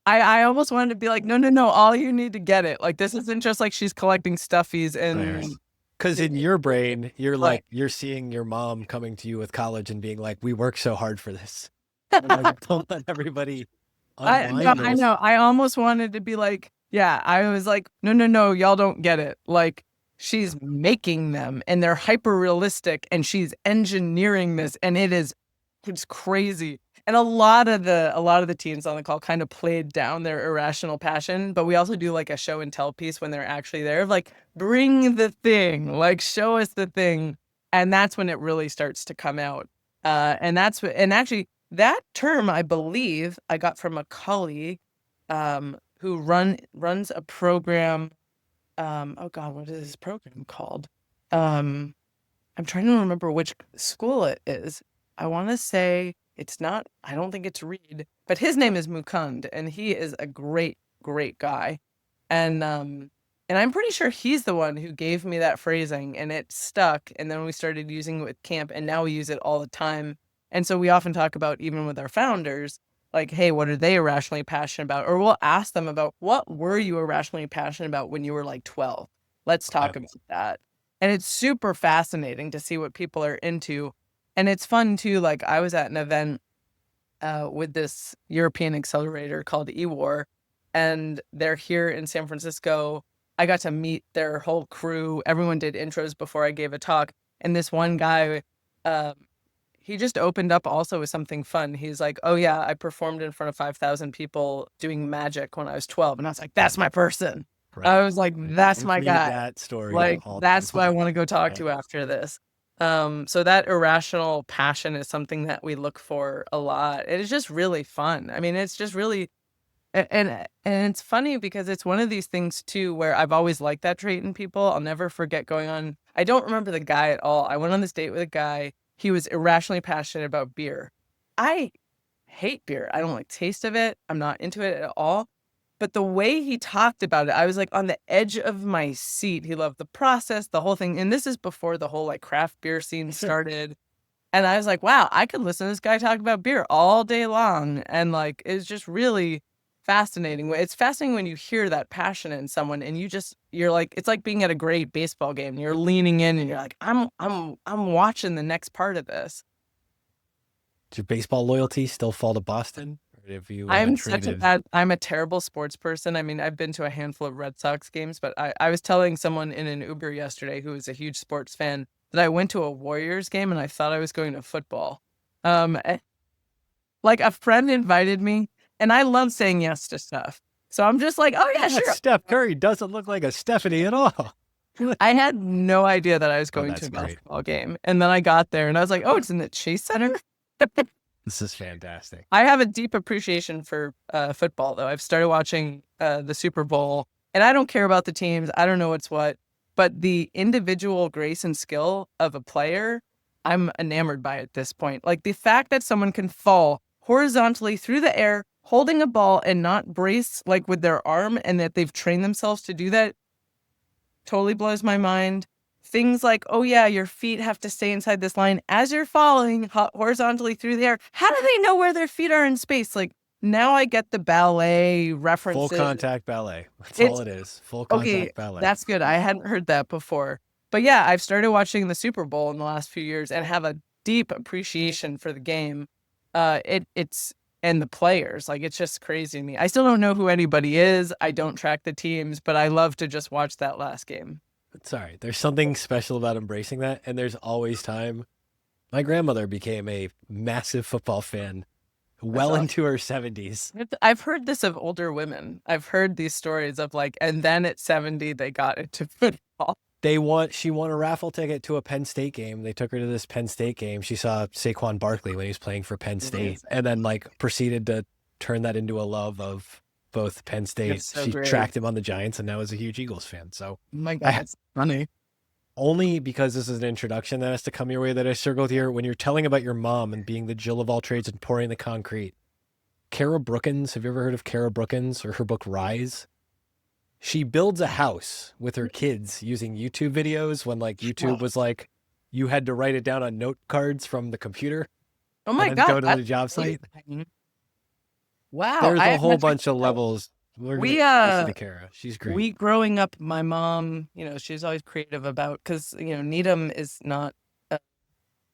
I almost wanted to be like, no, all you need to get it. Like, this isn't just like she's collecting stuffies and. Because in your brain, you're like, you're seeing your mom coming to you with college and being like, we work so hard for this. Like, don't let everybody unwind I know. I almost wanted to be like, yeah, I was like, no, y'all don't get it. Like, she's making them and they're hyper realistic and she's engineering this, and it's crazy. And a lot of the teens on the call kind of played down their irrational passion, but we also do like a show and tell piece when they're actually there, like, bring the thing, like, show us the thing. And that's when it really starts to come out. And actually that term, I believe I got from a colleague, who runs a program. Oh God, what is this program called? I'm trying to remember which school it is. I want to say it's not, I don't think it's Reed, but his name is Mukund, and he is a great, great guy. And I'm pretty sure he's the one who gave me that phrasing, and it stuck. And then we started using it with camp, and now we use it all the time. And so we often talk about, even with our founders, like, hey, what are they irrationally passionate about? Or we'll ask them about, what were you irrationally passionate about when you were like 12? Let's talk about that. And it's super fascinating to see what people are into. And it's fun too. Like, I was at an event with this European accelerator called eWar, and they're here in San Francisco. I got to meet their whole crew. Everyone did intros before I gave a talk. And this one guy, he just opened up also with something fun. He's like, oh yeah, I performed in front of 5,000 people doing magic when I was 12. And I was like, that's my person. Right. I was like, that's my guy. That story. Like, that's what I want to go talk to after this. So that irrational passion is something that we look for a lot. It's just really fun. I mean, it's just really, and it's funny because it's one of these things too, where I've always liked that trait in people. I'll never forget going on. I don't remember the guy at all. I went on this date with a guy. He was irrationally passionate about beer. I hate beer. I don't like the taste of it. I'm not into it at all. But the way he talked about it, I was like on the edge of my seat. He loved the process, the whole thing. And this is before the whole like craft beer scene started. And I was like, wow, I could listen to this guy talk about beer all day long. And like, it's just really fascinating. It's fascinating when you hear that passion in someone, and you're like, it's like being at a great baseball game. You're leaning in and you're like, I'm watching the next part of this. Does your baseball loyalty still fall to Boston? Or have you I'm a terrible sports person. I mean, I've been to a handful of Red Sox games, but I was telling someone in an Uber yesterday who was a huge sports fan that I went to a Warriors game and I thought I was going to football. Like, a friend invited me, and I love saying yes to stuff. So I'm just like, oh yeah, sure. Steph Curry doesn't look like a Stephanie at all. I had no idea that I was going to a basketball game. And then I got there and I was like, oh, it's in the Chase Center. This is fantastic. I have a deep appreciation for football, though. I've started watching the Super Bowl, and I don't care about the teams. I don't know what's what, but the individual grace and skill of a player, I'm enamored by at this point. Like, the fact that someone can fall horizontally through the air, holding a ball and not brace like with their arm, and that they've trained themselves to do that, totally blows my mind. Things like, oh yeah, your feet have to stay inside this line as you're falling horizontally through the air. How do they know where their feet are in space? Like, now I get the ballet references. Full contact ballet. That's all it is. Full contact ballet. That's good. I hadn't heard that before. But yeah, I've started watching the Super Bowl in the last few years and have a deep appreciation for the game. It's and the players, like, it's just crazy to me. I still don't know who anybody is. I don't track the teams, but I love to just watch that last game. Sorry, there's something special about embracing that, and there's always time. My grandmother became a massive football fan well awesome. into her 70s. I've heard this of older women. I've heard these stories of like, and then at 70, they got into football. She won a raffle ticket to a Penn State game. They took her to this Penn State game. She saw Saquon Barkley when he was playing for Penn State, and then like proceeded to turn that into a love of both Penn State. So she great. tracked him on the Giants and now is a huge Eagles fan. So Oh my God, that's funny. only because this is an introduction that has to come your way that I circled here. When you're telling about your mom and being the Jill of all trades and pouring the concrete, Kara Brookins, have you ever heard of Kara Brookins or her book Rise? She builds a house with her kids using YouTube videos when like YouTube was like, you had to write it down on note cards from the computer. Oh my and then God. go to the job site. Wow. There's I a have whole not bunch of checked out. levels. We're We, gonna listen to Kara. She's great. We growing up, my mom, she's always creative about, because, Needham is not,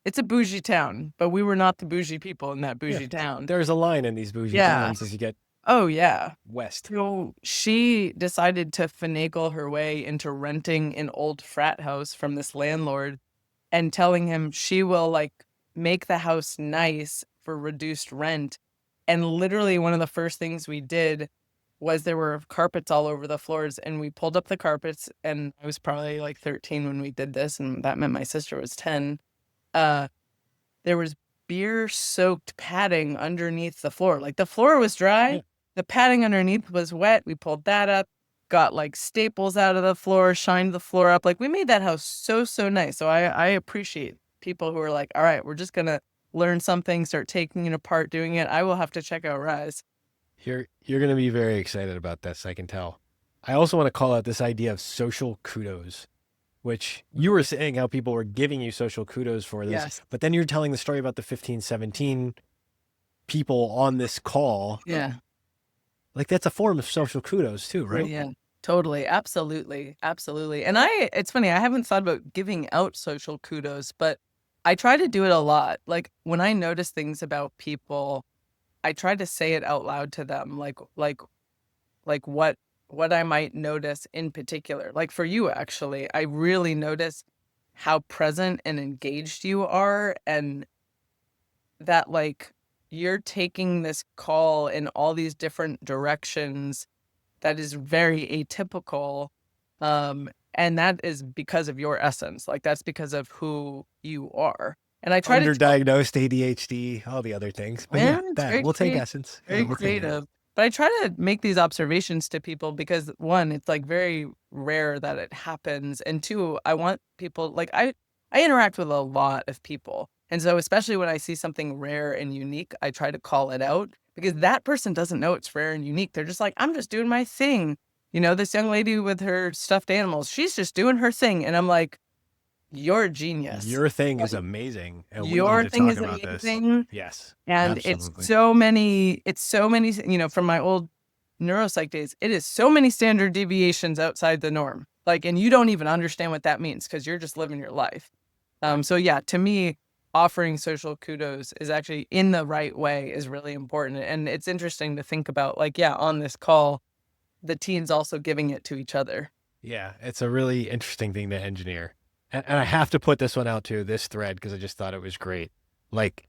it's a bougie town, but we were not the bougie people in that bougie town. There's a line in these bougie Yeah. towns as you get Oh, yeah. west. So she decided to finagle her way into renting an old frat house from this landlord and telling him she will like make the house nice for reduced rent. And literally one of the first things we did was there were carpets all over the floors, and we pulled up the carpets, and I was probably like 13 when we did this, and that meant my sister was 10. There was beer soaked padding underneath the floor. Like the floor was dry. Yeah. The padding underneath was wet. We pulled that up, got like staples out of the floor, shined the floor up. Like we made that house so nice. So I appreciate people who are like, all right, we're just going to learn something, start taking it apart, doing it. I will have to check out Rise. You're going to be very excited about this, I can tell. I also want to call out this idea of social kudos, which you were saying how people were giving you social kudos for this. Yes. But then you're telling the story about the 15, 17 people on this call. Yeah. Like that's a form of social kudos too, right? Yeah, totally. Absolutely. Absolutely. And it's funny, I haven't thought about giving out social kudos, but I try to do it a lot. Like when I notice things about people, I try to say it out loud to them, like what I might notice in particular. Like for you, actually, I really notice how present and engaged you are, and that like you're taking this call in all these different directions that is very atypical. And that is because of your essence. Like that's because of who you are. And I try to Underdiagnosed ADHD, all the other things. But Yeah, yeah, it's that, very we'll take creative. essence. Very Yeah, we'll take it. creative. But I try to make these observations to people because one, it's like very rare that it happens. And two, I want people, like I interact with a lot of people. And so especially when I see something rare and unique, I try to call it out because that person doesn't know it's rare and unique. They're just like, I'm just doing my thing. This young lady with her stuffed animals, she's just doing her thing. And I'm like, you're a genius. Your thing is amazing. And Your we need to thing talk is about this. amazing. Yes. And absolutely. it's so many, from my old neuropsych days, it is so many standard deviations outside the norm. Like, and you don't even understand what that means because you're just living your life. So yeah, to me, offering social kudos is actually in the right way is really important. And it's interesting to think about, like, yeah, on this call, the teens also giving it to each other. Yeah, it's a really interesting thing to engineer. And I have to put this one out too, this thread, because I just thought it was great. Like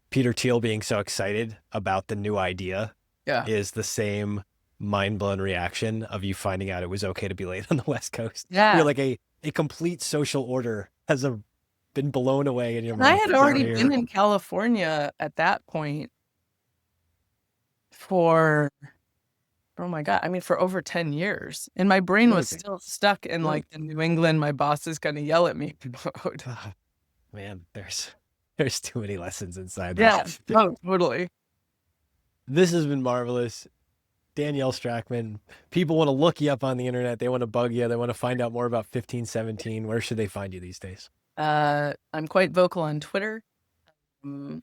Peter Thiel being so excited about the new idea is the same mind-blown reaction of you finding out it was okay to be late on the West Coast. Yeah. You're like a complete social order has been blown away in your And I mind. had already been in California at that point for, oh my God, I mean, for over 10 years. And my brain was still stuck in like the New England, my boss is going to yell at me mode. Man, there's too many lessons inside Yeah, that. no, totally. This has been marvelous. Danielle Strachman. People want to look you up on the internet. They want to bug you. They want to find out more about 1517. Where should they find you these days? I'm quite vocal on Twitter. And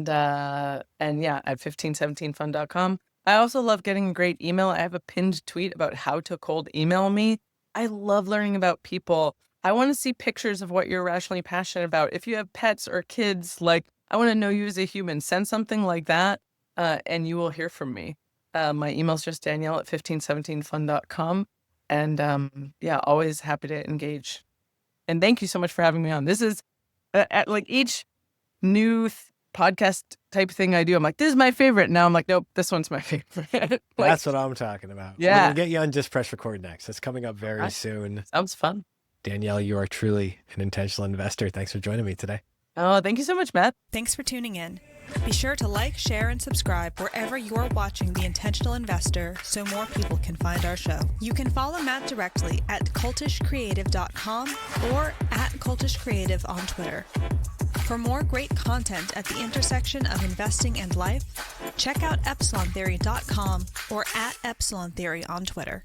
yeah, at 1517fun.com. I also love getting a great email. I have a pinned tweet about how to cold email me. I love learning about people. I want to see pictures of what you're rationally passionate about. If you have pets or kids, like, I want to know you as a human. Send something like that, and you will hear from me. My email's just Danielle@1517fun.com. And yeah, always happy to engage. And thank you so much for having me on. This is like each new podcast type thing I do, I'm like, this is my favorite. Now I'm like, nope, this one's my favorite. Like, that's what I'm talking about. Yeah. We're going to get you on Just Press Record next. It's coming up very soon. Sounds fun. Danielle, you are truly an intentional investor. Thanks for joining me today. Oh, thank you so much, Matt. Thanks for tuning in. Be sure to like, share, and subscribe wherever you're watching The Intentional Investor so more people can find our show. You can follow Matt directly at cultishcreative.com or at cultishcreative on Twitter. For more great content at the intersection of investing and life, check out epsilontheory.com or at epsilontheory on Twitter.